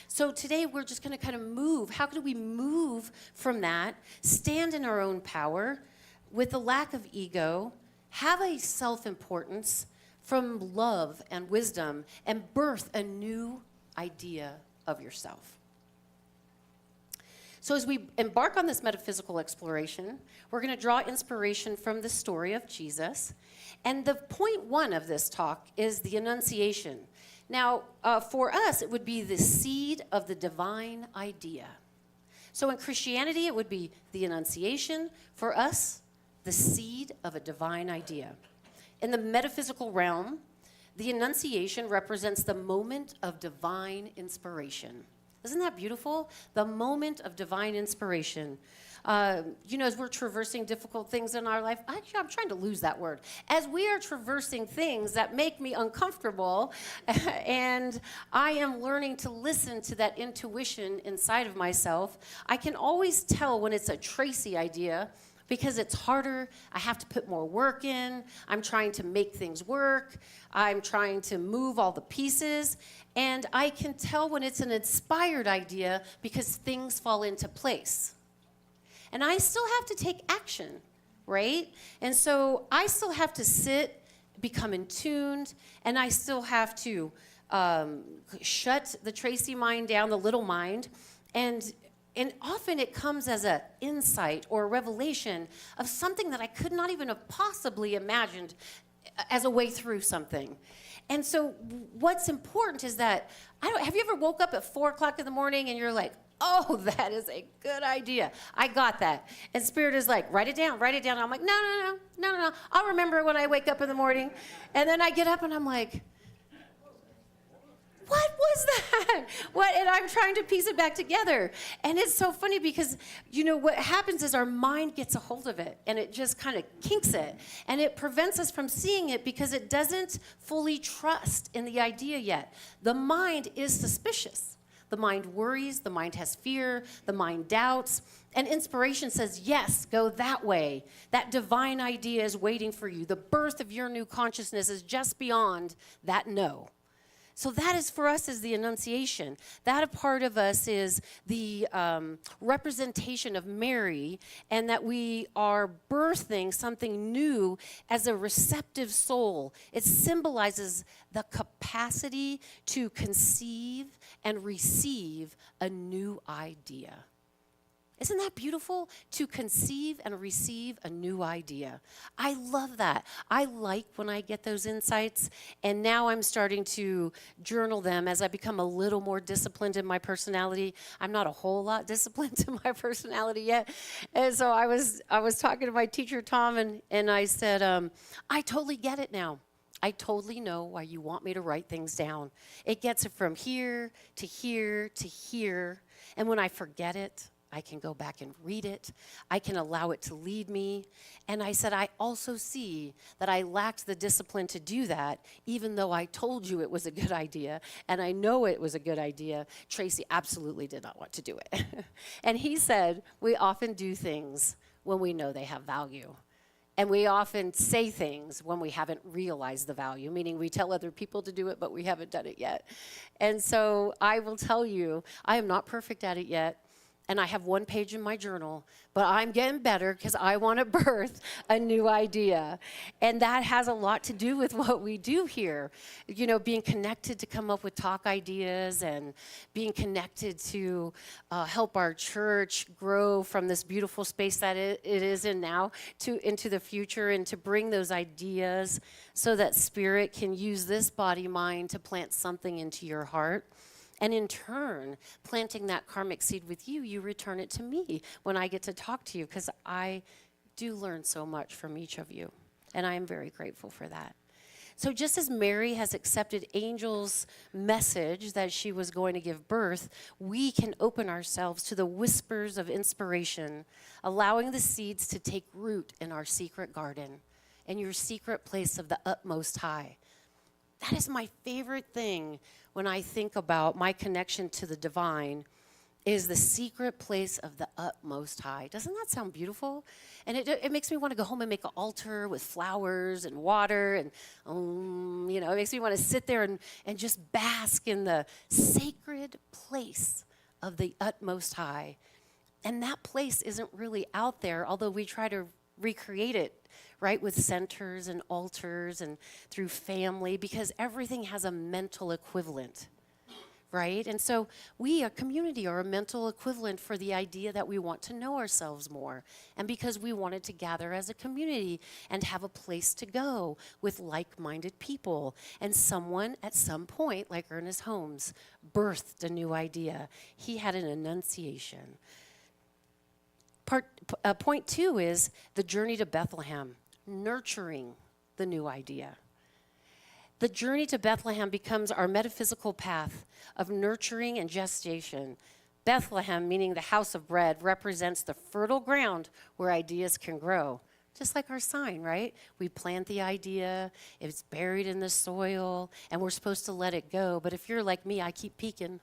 So today we're just going to kind of move. How do we move from that, stand in our own power with the lack of ego, have a self-importance from love and wisdom, and birth a new idea of yourself. So as we embark on this metaphysical exploration, we're going to draw inspiration from the story of Jesus. And the point 1 of this talk is the Annunciation. Now, for us, it would be the seed of the divine idea. So in Christianity, it would be the Annunciation. For us, the seed of a divine idea. In the metaphysical realm, the Annunciation represents the moment of divine inspiration. Isn't that beautiful? The moment of divine inspiration. As we're traversing difficult things in our life, actually, I'm trying to lose that word. As we are traversing things that make me uncomfortable, and I am learning to listen to that intuition inside of myself, I can always tell when it's a Tracy idea because it's harder. I have to put more work in. I'm trying to make things work. I'm trying to move all the pieces. And I can tell when it's an inspired idea because things fall into place. And I still have to take action, right? And so I still have to sit, become in tuned, and I still have to shut the Tracy mind down, the little mind, and often it comes as an insight or a revelation of something that I could not even have possibly imagined as a way through something. And so what's important is that, have you ever woke up at 4 o'clock in the morning and you're like, oh, that is a good idea. I got that. And Spirit is like, write it down, write it down. And I'm like, no. I'll remember when I wake up in the morning. And then I get up and I'm like, what was that? And I'm trying to piece it back together. And it's so funny because, what happens is our mind gets a hold of it and it just kind of kinks it. And it prevents us from seeing it because it doesn't fully trust in the idea yet. The mind is suspicious. The mind worries, the mind has fear, the mind doubts, and inspiration says, yes, go that way. That divine idea is waiting for you. The birth of your new consciousness is just beyond that no. So that is for us is the Annunciation. That a part of us is the representation of Mary, and that we are birthing something new as a receptive soul. It symbolizes the capacity to conceive and receive a new idea. Isn't that beautiful? To conceive and receive a new idea. I love that. I like when I get those insights, and now I'm starting to journal them as I become a little more disciplined in my personality. I'm not a whole lot disciplined in my personality yet. And so I was talking to my teacher, Tom, and I said, I totally get it now. I totally know why you want me to write things down. It gets it from here to here to here, and when I forget it, I can go back and read it. I can allow it to lead me. And I said, I also see that I lacked the discipline to do that, even though I told you it was a good idea, and I know it was a good idea. Tracy absolutely did not want to do it. And he said, we often do things when we know they have value. And we often say things when we haven't realized the value, meaning we tell other people to do it, but we haven't done it yet. And so I will tell you, I am not perfect at it yet. And I have 1 page in my journal, but I'm getting better because I want to birth a new idea. And that has a lot to do with what we do here. Being connected to come up with talk ideas and being connected to help our church grow from this beautiful space that it is in now into the future, and to bring those ideas so that Spirit can use this body mind to plant something into your heart. And in turn, planting that karmic seed with you, you return it to me when I get to talk to you, because I do learn so much from each of you. And I am very grateful for that. So just as Mary has accepted Angel's message that she was going to give birth, we can open ourselves to the whispers of inspiration, allowing the seeds to take root in our secret garden, in your secret place of the utmost high. That is my favorite thing when I think about my connection to the divine, is the secret place of the utmost high. Doesn't that sound beautiful? And it makes me want to go home and make an altar with flowers and water, and it makes me want to sit there and just bask in the sacred place of the utmost high. And that place isn't really out there, although we try to recreate it, right, with centers and altars and through family, because everything has a mental equivalent. right? And so we, a community, are a mental equivalent for the idea that we want to know ourselves more. And because we wanted to gather as a community and have a place to go with like-minded people. And someone at some point, like Ernest Holmes, birthed a new idea. He had an enunciation. Point 2 is the journey to Bethlehem, nurturing the new idea. The journey to Bethlehem becomes our metaphysical path of nurturing and gestation. Bethlehem, meaning the house of bread, represents the fertile ground where ideas can grow. Just like our sign, right? We plant the idea, it's buried in the soil, and we're supposed to let it go. But if you're like me, I keep peeking,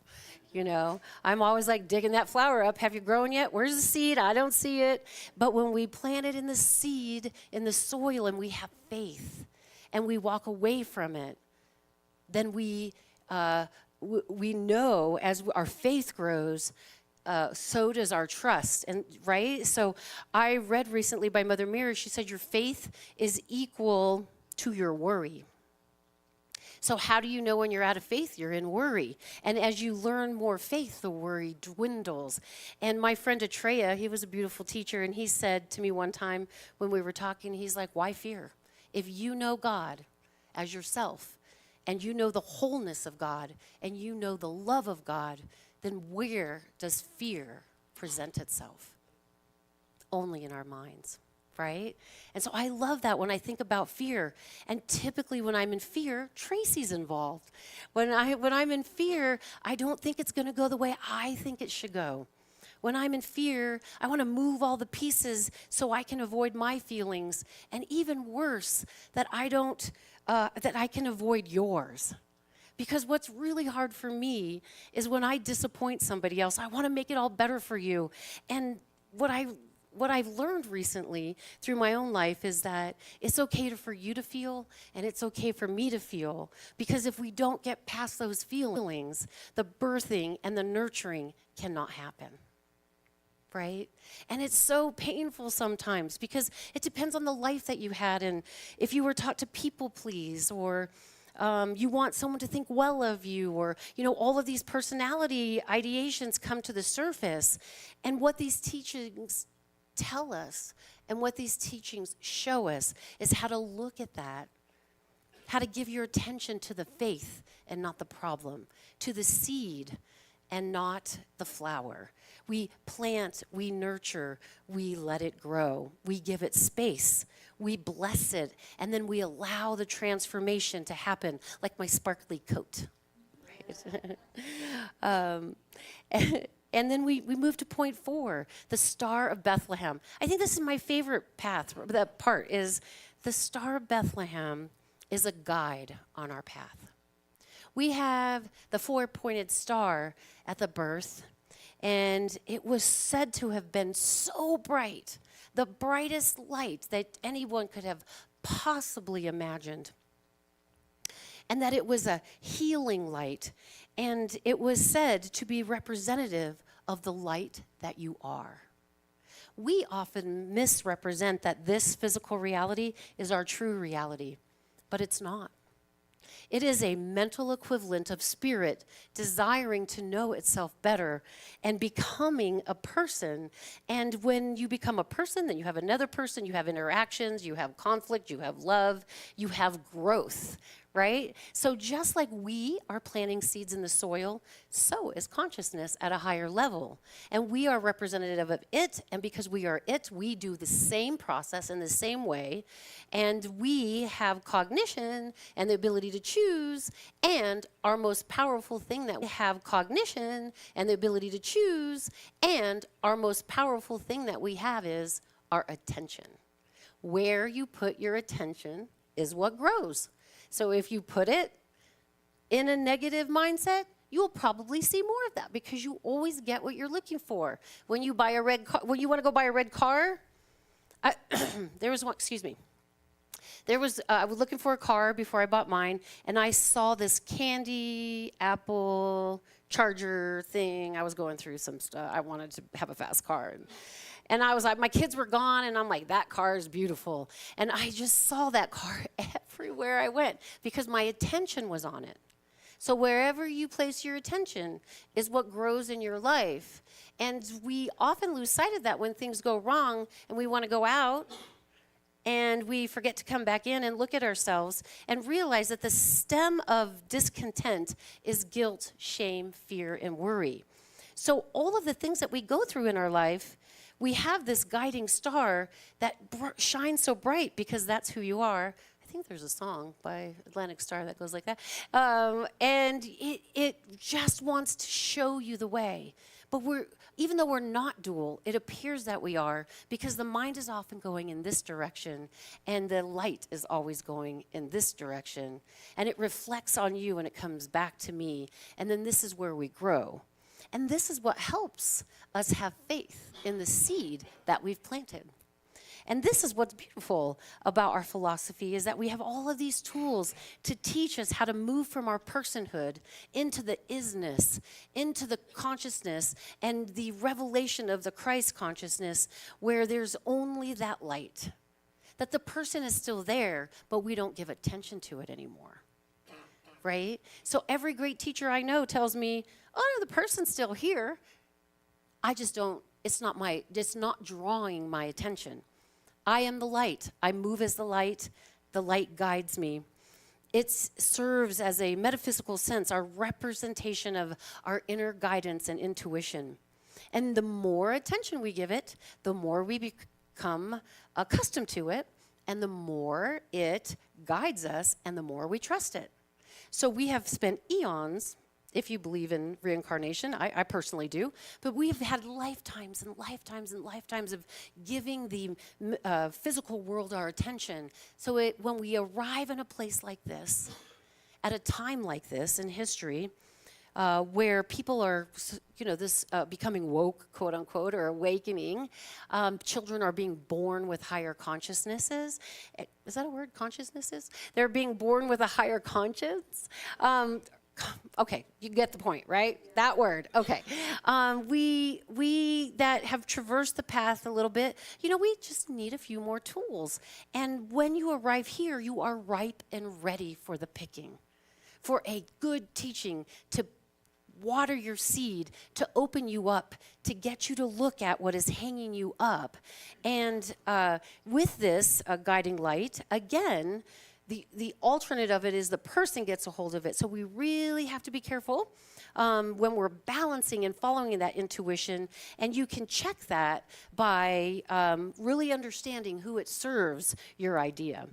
you know. I'm always like digging that flower up. Have you grown yet? Where's the seed? I don't see it. But when we plant it in the seed, in the soil, and we have faith, and we walk away from it, then we know as our faith grows, so does our trust, and right? So I read recently by Mother Mary, she said your faith is equal to your worry. So how do you know when you're out of faith? You're in worry. And as you learn more faith, the worry dwindles. And my friend Atreya, he was a beautiful teacher, and he said to me one time when we were talking, he's like, why fear? If you know God as yourself, and you know the wholeness of God, and you know the love of God, then where does fear present itself? Only in our minds, right? And so I love that when I think about fear. And typically when I'm in fear, Tracy's involved. When I'm in fear, I don't think it's going to go the way I think it should go. When I'm in fear, I want to move all the pieces so I can avoid my feelings. And even worse, that I can avoid yours. Because what's really hard for me is when I disappoint somebody else, I want to make it all better for you. And what I've learned recently through my own life is that it's okay for you to feel, and it's okay for me to feel. Because if we don't get past those feelings, the birthing and the nurturing cannot happen. Right? And it's so painful sometimes because it depends on the life that you had, and if you were taught to people please, or you want someone to think well of you, or all of these personality ideations come to the surface. And what these teachings tell us and what these teachings show us is how to look at that, how to give your attention to the faith and not the problem, to the seed and not the flower. We plant, we nurture, we let it grow. We give it space, we bless it, and then we allow the transformation to happen, like my sparkly coat. Right? And then we move to point 4, the Star of Bethlehem. I think this is my favorite part is the Star of Bethlehem is a guide on our path. We have the 4-pointed star at the birth, and it was said to have been so bright, the brightest light that anyone could have possibly imagined. And that it was a healing light, and it was said to be representative of the light that you are. We often misrepresent that this physical reality is our true reality, but it's not. It is a mental equivalent of spirit desiring to know itself better and becoming a person. And when you become a person, then you have another person, you have interactions, you have conflict, you have love, you have growth, right? So just like we are planting seeds in the soil, so is consciousness at a higher level. And we are representative of it, and because we are it, we do the same process in the same way, and we have cognition and the ability to choose, and our most powerful thing that we have cognition and the ability to choose, and our most powerful thing that we have is our attention. Where you put your attention is what grows. So if you put it in a negative mindset, you'll probably see more of that because you always get what you're looking for. When you buy a red car, when you want to go buy a red car, I was looking for a car before I bought mine, and I saw this candy apple charger thing. I was going through some stuff. I wanted to have a fast car. And I was like, my kids were gone, and I'm like, that car is beautiful. And I just saw that car everywhere I went because my attention was on it. So wherever you place your attention is what grows in your life. And we often lose sight of that when things go wrong and we want to go out and we forget to come back in and look at ourselves and realize that the stem of discontent is guilt, shame, fear, and worry. So all of the things that we go through in our life, we have this guiding star that shines so bright because that's who you are. I think there's a song by Atlantic Star that goes like that. And it just wants to show you the way. But even though we're not dual, it appears that we are because the mind is often going in this direction and the light is always going in this direction. And it reflects on you and it comes back to me. And then this is where we grow. And this is what helps us have faith in the seed that we've planted. And this is what's beautiful about our philosophy is that we have all of these tools to teach us how to move from our personhood into the isness, into the consciousness and the revelation of the Christ consciousness where there's only that light. That the person is still there, but we don't give attention to it anymore. Right? So every great teacher I know tells me, oh, no, the person's still here. I just don't, it's not drawing my attention. I am the light. I move as the light guides me. It serves as a metaphysical sense, our representation of our inner guidance and intuition. And the more attention we give it, the more we become accustomed to it, and the more it guides us, and the more we trust it. So we have spent eons, if you believe in reincarnation, I personally do, but we have had lifetimes and lifetimes and lifetimes of giving the physical world our attention. So when we arrive in a place like this, at a time like this in history, where people are, becoming woke, quote unquote, or awakening, children are being born with higher consciousnesses. Is that a word, consciousnesses? They're being born with a higher conscience. Okay, you get the point, right? That word, okay. We that have traversed the path a little bit, we just need a few more tools. And when you arrive here, you are ripe and ready for the picking, for a good teaching to water your seed, to open you up, to get you to look at what is hanging you up. And with this guiding light, again, the alternate of it is the person gets a hold of it. So we really have to be careful when we're balancing and following that intuition. And you can check that by really understanding who it serves your idea.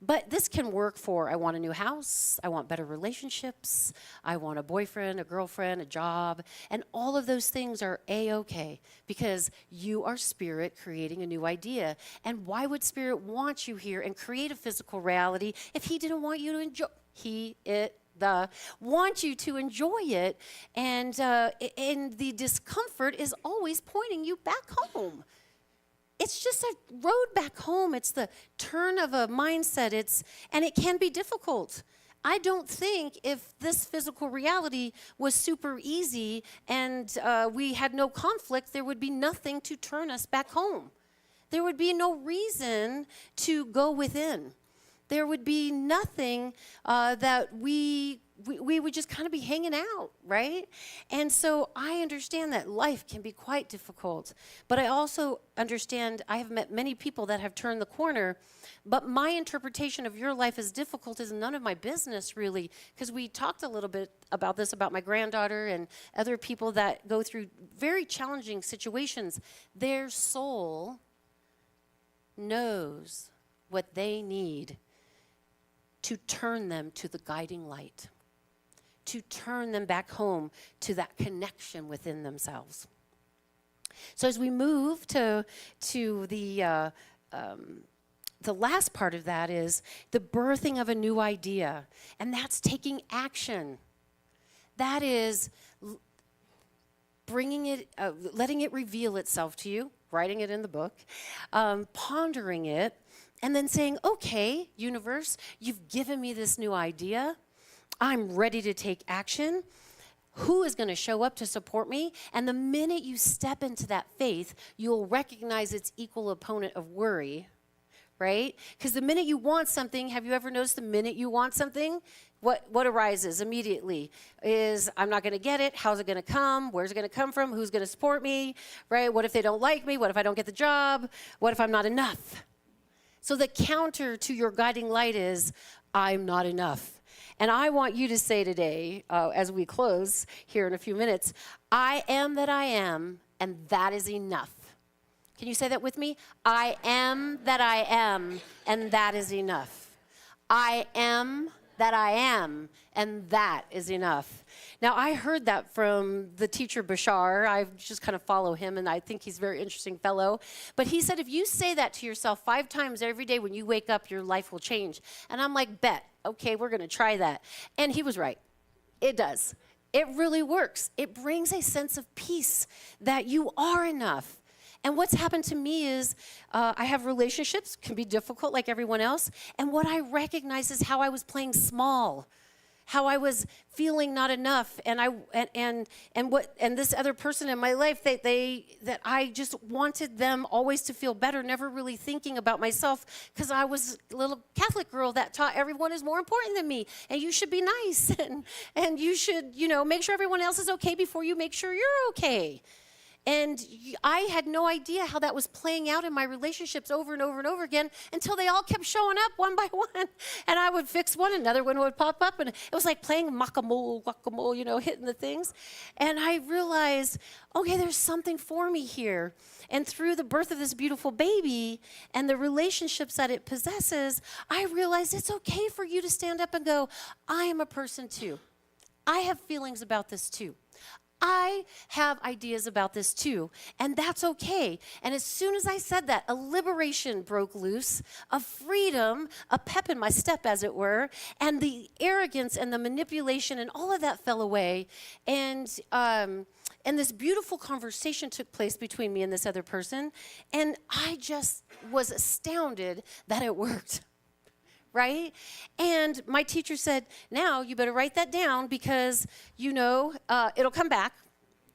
But this can work for, I want a new house, I want better relationships, I want a boyfriend, a girlfriend, a job, and all of those things are A-okay because you are spirit creating a new idea. And why would spirit want you here and create a physical reality if he didn't want you to enjoy, want you to enjoy it, and the discomfort is always pointing you back home. It's just a road back home. It's the turn of a mindset. And it can be difficult. I don't think if this physical reality was super easy and we had no conflict, there would be nothing to turn us back home. There would be no reason to go within. There would be nothing that we would just kind of be hanging out, right? And so I understand that life can be quite difficult. But I also understand I have met many people that have turned the corner. But my interpretation of your life as difficult is none of my business, really, because we talked a little bit about this, about my granddaughter and other people that go through very challenging situations. Their soul knows what they need to turn them to the guiding light, to turn them back home to that connection within themselves. So as we move to the last part of that is the birthing of a new idea, and that's taking action. That is bringing it, letting it reveal itself to you, writing it in the book, pondering it, and then saying, okay, universe, you've given me this new idea. I'm ready to take action. Who is going to show up to support me? And the minute you step into that faith, you'll recognize its equal opponent of worry, right? Because the minute you want something, have you ever noticed the minute you want something, what arises immediately is, I'm not going to get it. How's it going to come? Where's it going to come from? Who's going to support me, right? What if they don't like me? What if I don't get the job? What if I'm not enough? So the counter to your guiding light is, I'm not enough. And I want you to say today, as we close here in a few minutes, I am that I am, and that is enough. Can you say that with me? I am that I am, and that is enough. I am that I am, and that is enough. Now, I heard that from the teacher Bashar. I just kind of follow him, and I think he's a very interesting fellow. But he said, if you say that to yourself 5 times every day when you wake up, your life will change. And I'm like, bet. Okay, we're going to try that. And he was right. It does. It really works. It brings a sense of peace that you are enough. And what's happened to me is I have relationships, can be difficult like everyone else. And what I recognize is how I was playing small, how I was feeling not enough. And this other person in my life, that I just wanted them always to feel better, never really thinking about myself, because I was a little Catholic girl that taught everyone is more important than me. And you should be nice. And you should, make sure everyone else is okay before you make sure you're okay. And I had no idea how that was playing out in my relationships over and over and over again until they all kept showing up one by one. And I would fix one, another one would pop up. And it was like playing guacamole, hitting the things. And I realized, okay, there's something for me here. And through the birth of this beautiful baby and the relationships that it possesses, I realized it's okay for you to stand up and go, I am a person too. I have feelings about this too. I have ideas about this too, and that's okay. And as soon as I said that, a liberation broke loose, a freedom, a pep in my step, as it were, and the arrogance and the manipulation and all of that fell away. And this beautiful conversation took place between me and this other person, and I just was astounded that it worked. Right? And my teacher said, now you better write that down because, it'll come back.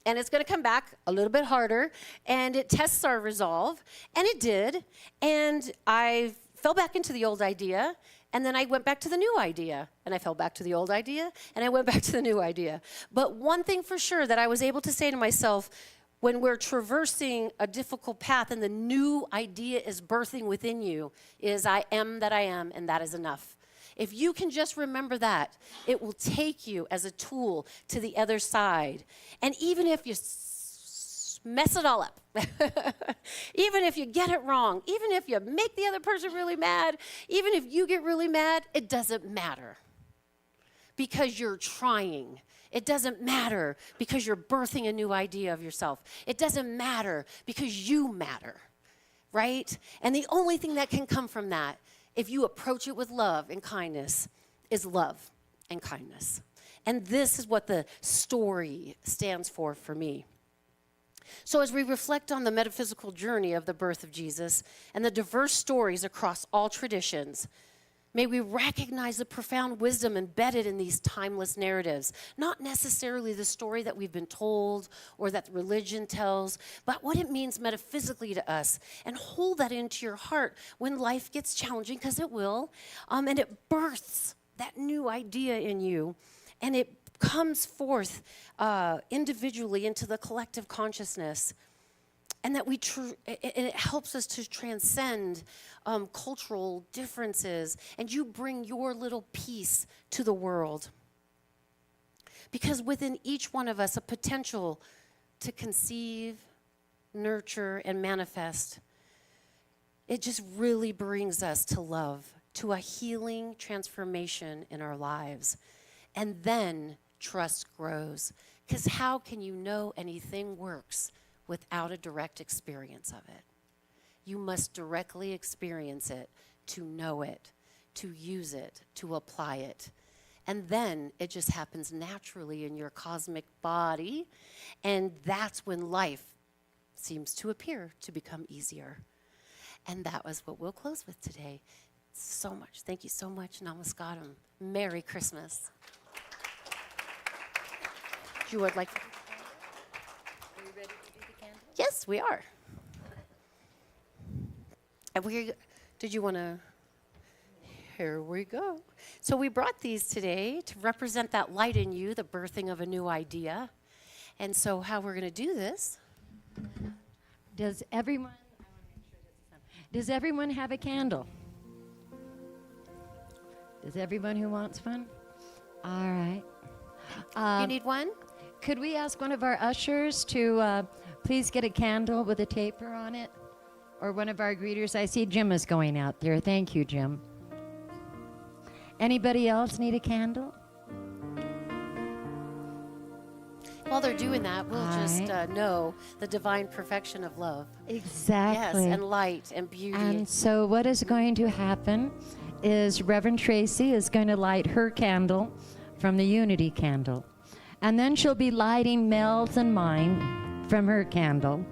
And it's going to come back a little bit harder. And it tests our resolve. And it did. And I fell back into the old idea. And then I went back to the new idea. And I fell back to the old idea. And I went back to the new idea. But one thing for sure that I was able to say to myself, when we're traversing a difficult path and the new idea is birthing within you, is I am that I am, and that is enough. If you can just remember that, it will take you as a tool to the other side. And even if you mess it all up, even if you get it wrong, even if you make the other person really mad, even if you get really mad, it doesn't matter because you're trying. It doesn't matter because you're birthing a new idea of yourself. It doesn't matter because you matter, right? And the only thing that can come from that, if you approach it with love and kindness, is love and kindness. And this is what the story stands for me. So as we reflect on the metaphysical journey of the birth of Jesus and the diverse stories across all traditions, may we recognize the profound wisdom embedded in these timeless narratives, not necessarily the story that we've been told or that religion tells, but what it means metaphysically to us. And hold that into your heart when life gets challenging, because it will, and it births that new idea in you, and it comes forth individually into the collective consciousness. And that it helps us to transcend cultural differences, and you bring your little piece to the world. Because within each one of us, a potential to conceive, nurture, and manifest, it just really brings us to love, to a healing transformation in our lives. And then trust grows. Because how can you know anything works without a direct experience of it? You must directly experience it to know it, to use it, to apply it. And then it just happens naturally in your cosmic body, and that's when life seems to appear to become easier. And that was what we'll close with today. So much. Thank you so much. Namaskaram. Merry Christmas. You would like to... Yes, we are. And we're Did you want to? Here we go. So we brought these today to represent that light in you, the birthing of a new idea. And so how we're going to do this. Does everyone have a candle? Does everyone who wants one? All right. You need one? Could we ask one of our ushers to please get a candle with a taper on it? Or one of our greeters? I see Jim is going out there. Thank you, Jim. Anybody else need a candle? While they're doing that, we'll All just right. know the divine perfection of love. Exactly. Yes, and light and beauty. And so what is going to happen is Reverend Tracy is going to light her candle from the Unity candle. And then she'll be lighting Mel's and mine from her candle.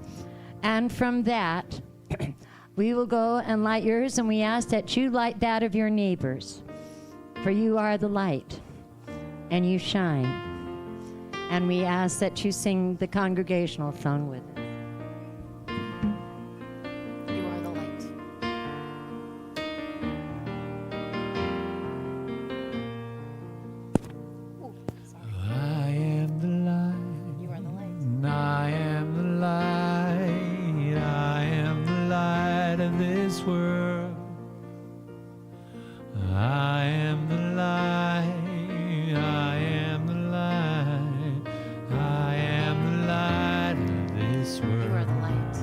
And from that, we will go and light yours, and we ask that you light that of your neighbors. For you are the light, and you shine. And we ask that you sing the congregational song with us. You are the light. Ooh, sorry. I am the light. You are the light. I am the light. I am the light of this world. I am the light. I am the light. I am the light of this world. You are the light.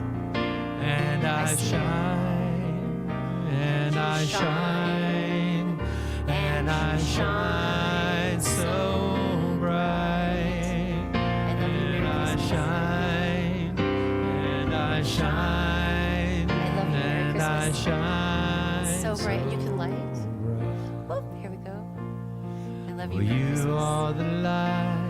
And I see it. shine, and I shine, and I shine so bright. I love you, And I Merry Christmas. shine, and I shine, I love you, Merry and I Christmas. shine So bright. And you can light. bright. Oh, here we go. I love you, Well, Merry you Christmas. are the light,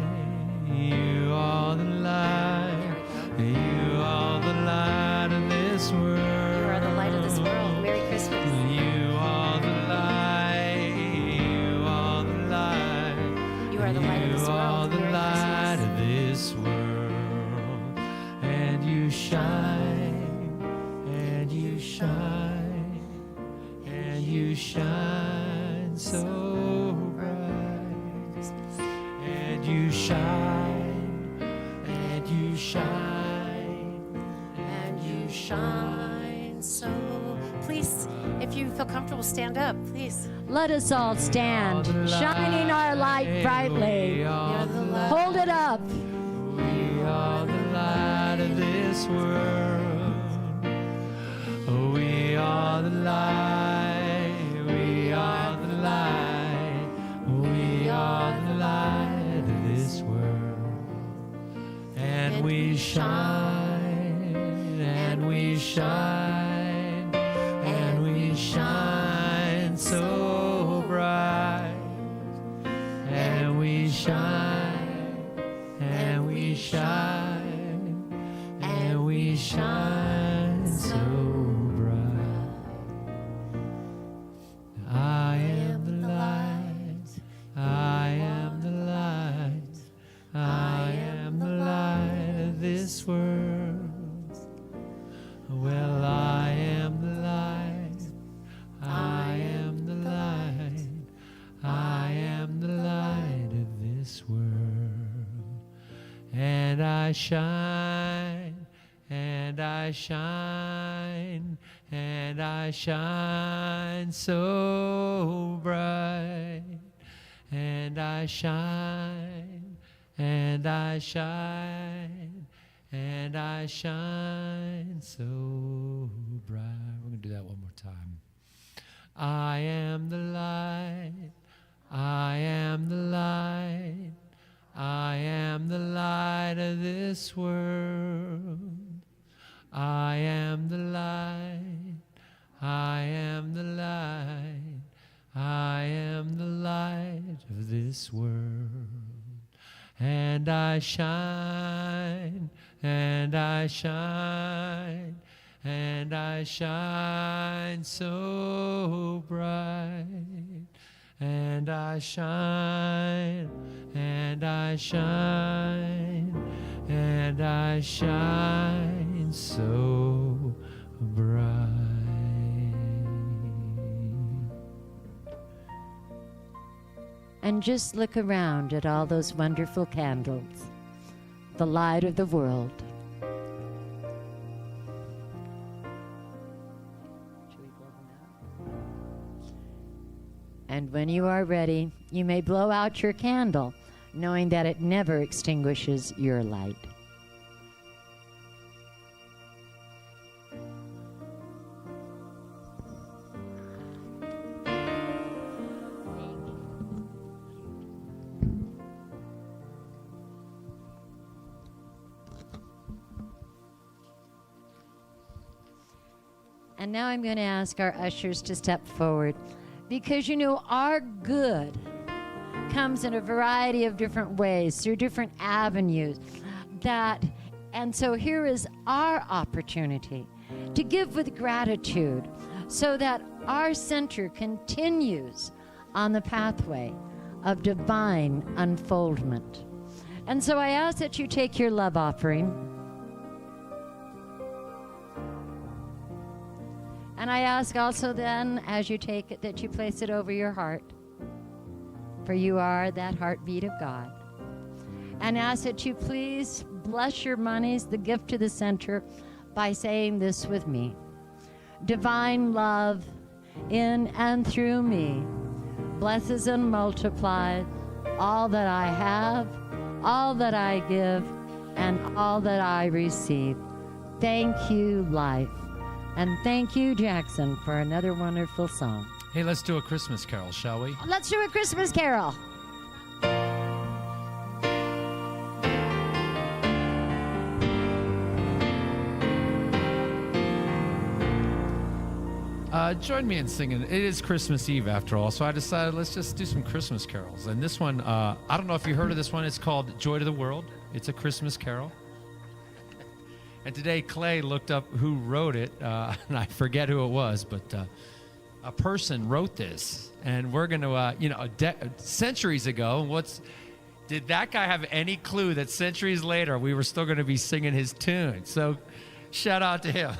you are the light, There we go. you are the light of this world. You are the light of this world. Merry Christmas. You are the light, you are the light. You are the light of this You are world. the Merry light Christmas. of this world. And you shine, and you shine, and you shine so bright. Christmas. And you shine, and you shine, And you shine so. Please, if you feel comfortable, stand up, please. Let us all stand, shining our light brightly. You're the light. Hold it up. We are the light of this world. We are the light. We are the light. We are the light of this world. And we shine, and we shine, and we shine so bright. And we shine, and we shine, and we shine so bright. I am the light, I am the light, I am the light of this world. Well, I am the light, I am the light, I am the light of this world. And I shine, and I shine, and I shine so bright. And I shine, and I shine, and I shine so bright. We're going to do that one more time. I am the light, I am the light, I am the light of this world. I am the light, I am the light, I am the light of this world. And I shine, and I shine, and I shine so bright. And I shine, and I shine, and I shine so bright. and just look around at all those wonderful candles, the light of the world. And when you are ready, you may blow out your candle, knowing that it never extinguishes your light. And now I'm going to ask our ushers to step forward, because you know our good comes in a variety of different ways, through different avenues. And so here is our opportunity to give with gratitude so that our center continues on the pathway of divine unfoldment. And so I ask that you take your love offering, and I ask also then, as you take it, that you place it over your heart, for you are that heartbeat of God. And ask that you please bless your monies, the gift to the center, by saying this with me. Divine love in and through me blesses and multiplies all that I have, all that I give, and all that I receive. Thank you, life. And thank you, Jackson, for another wonderful song. Hey, let's do a Christmas carol, shall we? Let's do a Christmas carol. Join me in singing. It is Christmas Eve after all, so I decided let's just do some Christmas carols. And this one, I don't know if you heard of this one. It's called Joy to the World. It's a Christmas carol. And today Clay looked up who wrote it, and I forget who it was, but a person wrote this. And we're going to, centuries ago, did that guy have any clue that centuries later we were still going to be singing his tune? So shout out to him.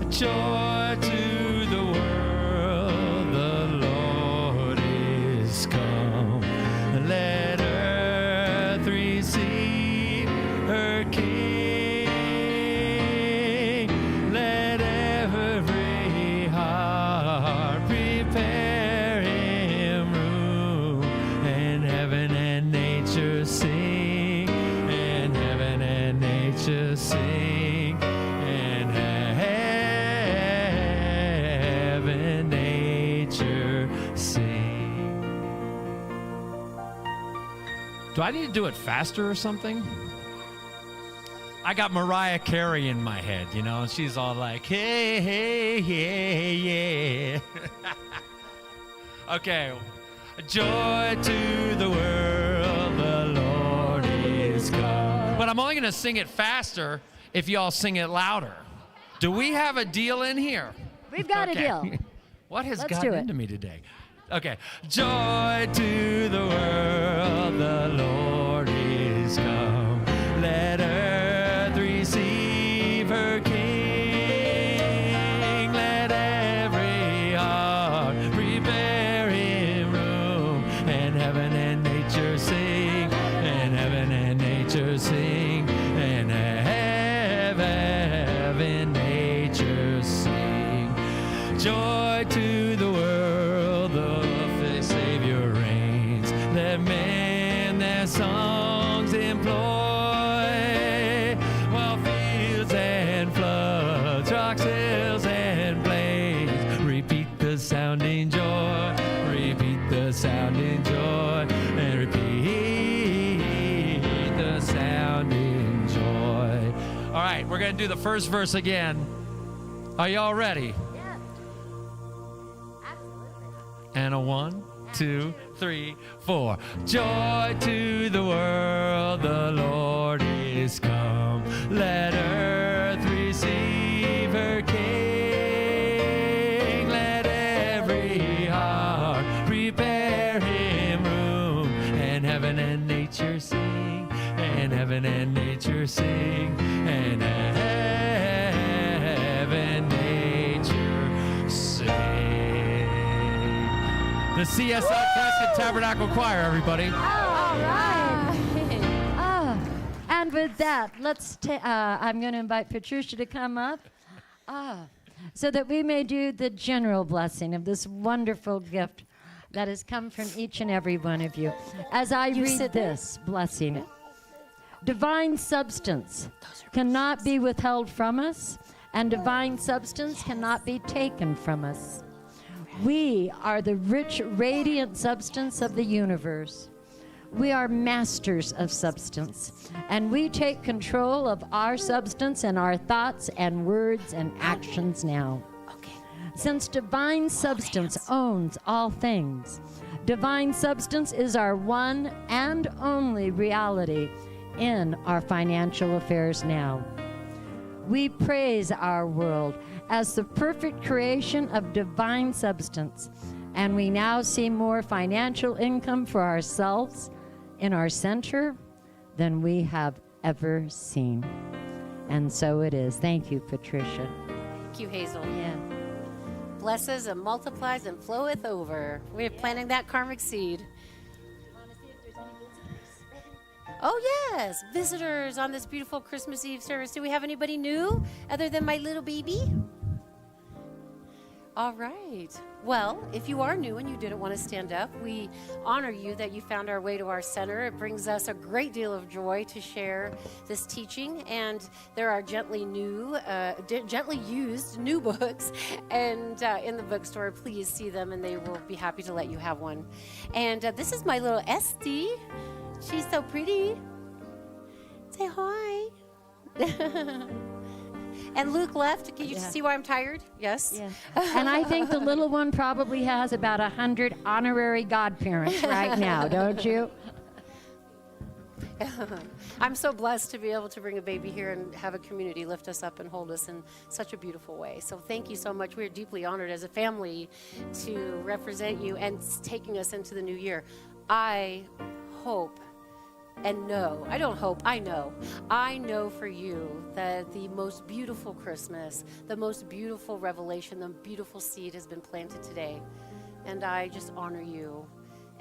Joy to the world, the Lord is come. Let earth receive her King. Let every heart prepare him room. And heaven and nature sing. And heaven and nature sing. And heaven, nature sing. Do I need to do it faster or something? I got Mariah Carey in my head, and she's all like, hey, hey, yeah, yeah. Okay. Joy to the world, the Lord is come. But I'm only going to sing it faster if y'all sing it louder. Do we have a deal in here? We've got a deal. What has Let's gotten do it. into me today? Okay. Joy to the world, the Lord is come. Let earth receive her King. Let every heart prepare him room. And heaven and nature sing. And heaven and nature sing. And heaven, nature sing. Joy to the world, the Savior reigns. Let men their songs employ, while fields and floods, rocks, hills, and plains repeat the sounding joy, repeat the sounding joy, and repeat the sounding joy. All right, we're going to do the first verse again. Are y'all ready? Yes. And a 1, 2, 3, 4. Joy to the world, the Lord is come. Let earth receive her King. Let every heart prepare him room. And heaven and nature sing. And heaven and nature sing. And heaven, nature CSL Prescott Tabernacle Choir, everybody. All right. And with that, I'm going to invite Patricia to come up so that we may do the general blessing of this wonderful gift that has come from each and every one of you. As I read this blessing, divine substance cannot be withheld from us, and divine substance cannot be taken from us. We are the rich, radiant substance of the universe. We are masters of substance, and we take control of our substance and our thoughts and words and actions now. Since divine substance owns all things, divine substance is our one and only reality in our financial affairs now. We praise our world as the perfect creation of divine substance, and we now see more financial income for ourselves in our center than we have ever seen. And so it is. Thank you, Patricia. Thank you, Hazel. Yeah. Blesses and multiplies and floweth over. We're planting that karmic seed. Oh, yes, visitors on this beautiful Christmas Eve service. Do we have anybody new other than my little baby? All right. Well, if you are new and you didn't want to stand up, we honor you that you found our way to our center. It brings us a great deal of joy to share this teaching. And there are gently used new books and in the bookstore. Please see them and they will be happy to let you have one. And this is my little Esty. She's so pretty. Say hi. And Luke left. Can you see why I'm tired? Yes. Yeah. And I think the little one probably has about 100 honorary godparents right now, don't you? I'm so blessed to be able to bring a baby here and have a community lift us up and hold us in such a beautiful way. So thank you so much. We're deeply honored as a family to represent you and taking us into the new year. I hope and know, I don't hope, I know for you that the most beautiful Christmas, the most beautiful revelation, the beautiful seed has been planted today. And I just honor you,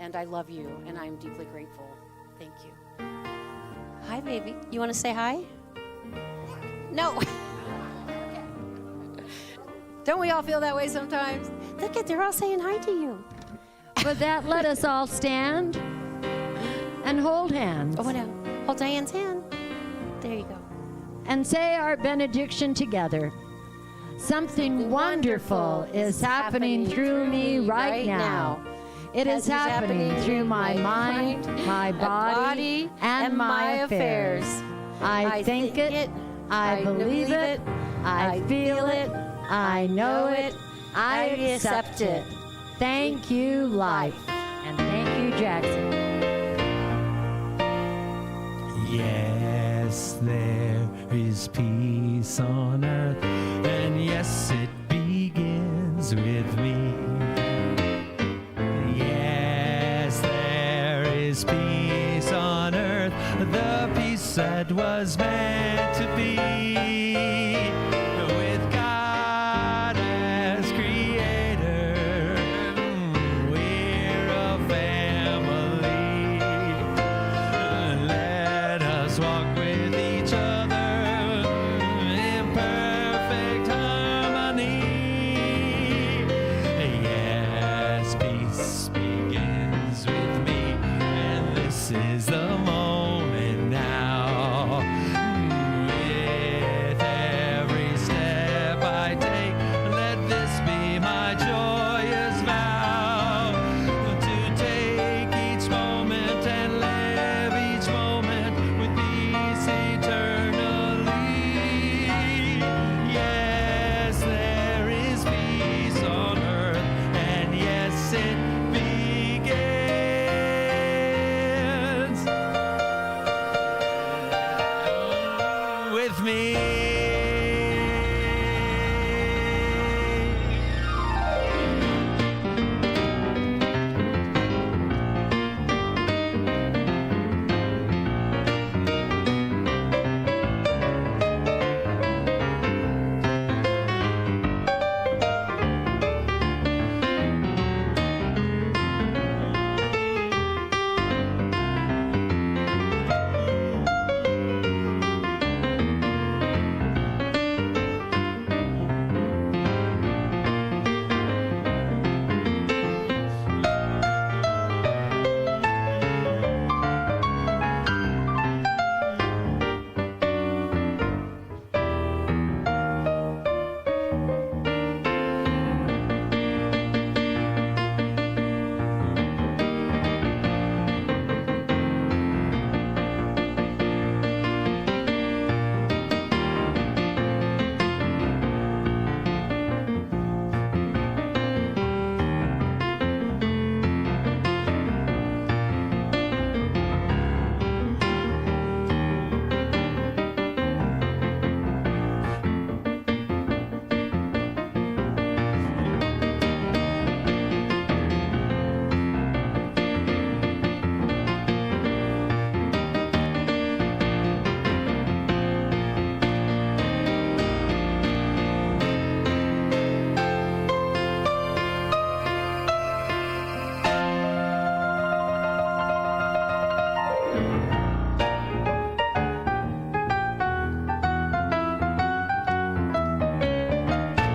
and I love you, and I'm deeply grateful. Thank you. Hi, baby. You want to say hi? No. Don't we all feel that way sometimes? Look at, they're all saying hi to you. With that, let us all stand and hold hands. Oh, no. Hold Diane's hand. There you go. And say our benediction together. Something wonderful is happening through me right now. It is happening through my mind, my body, and my affairs. I think it, I believe it, I feel it, I know it, I accept it. Thank you, life. And thank you, Jackson. Yes, there is peace on earth, and yes, it begins with me. Yes, there is peace on earth, the peace that was meant to be. With God as creator, we're a family. Let us walk with each other in perfect harmony. Yes, peace begins with me, and this is the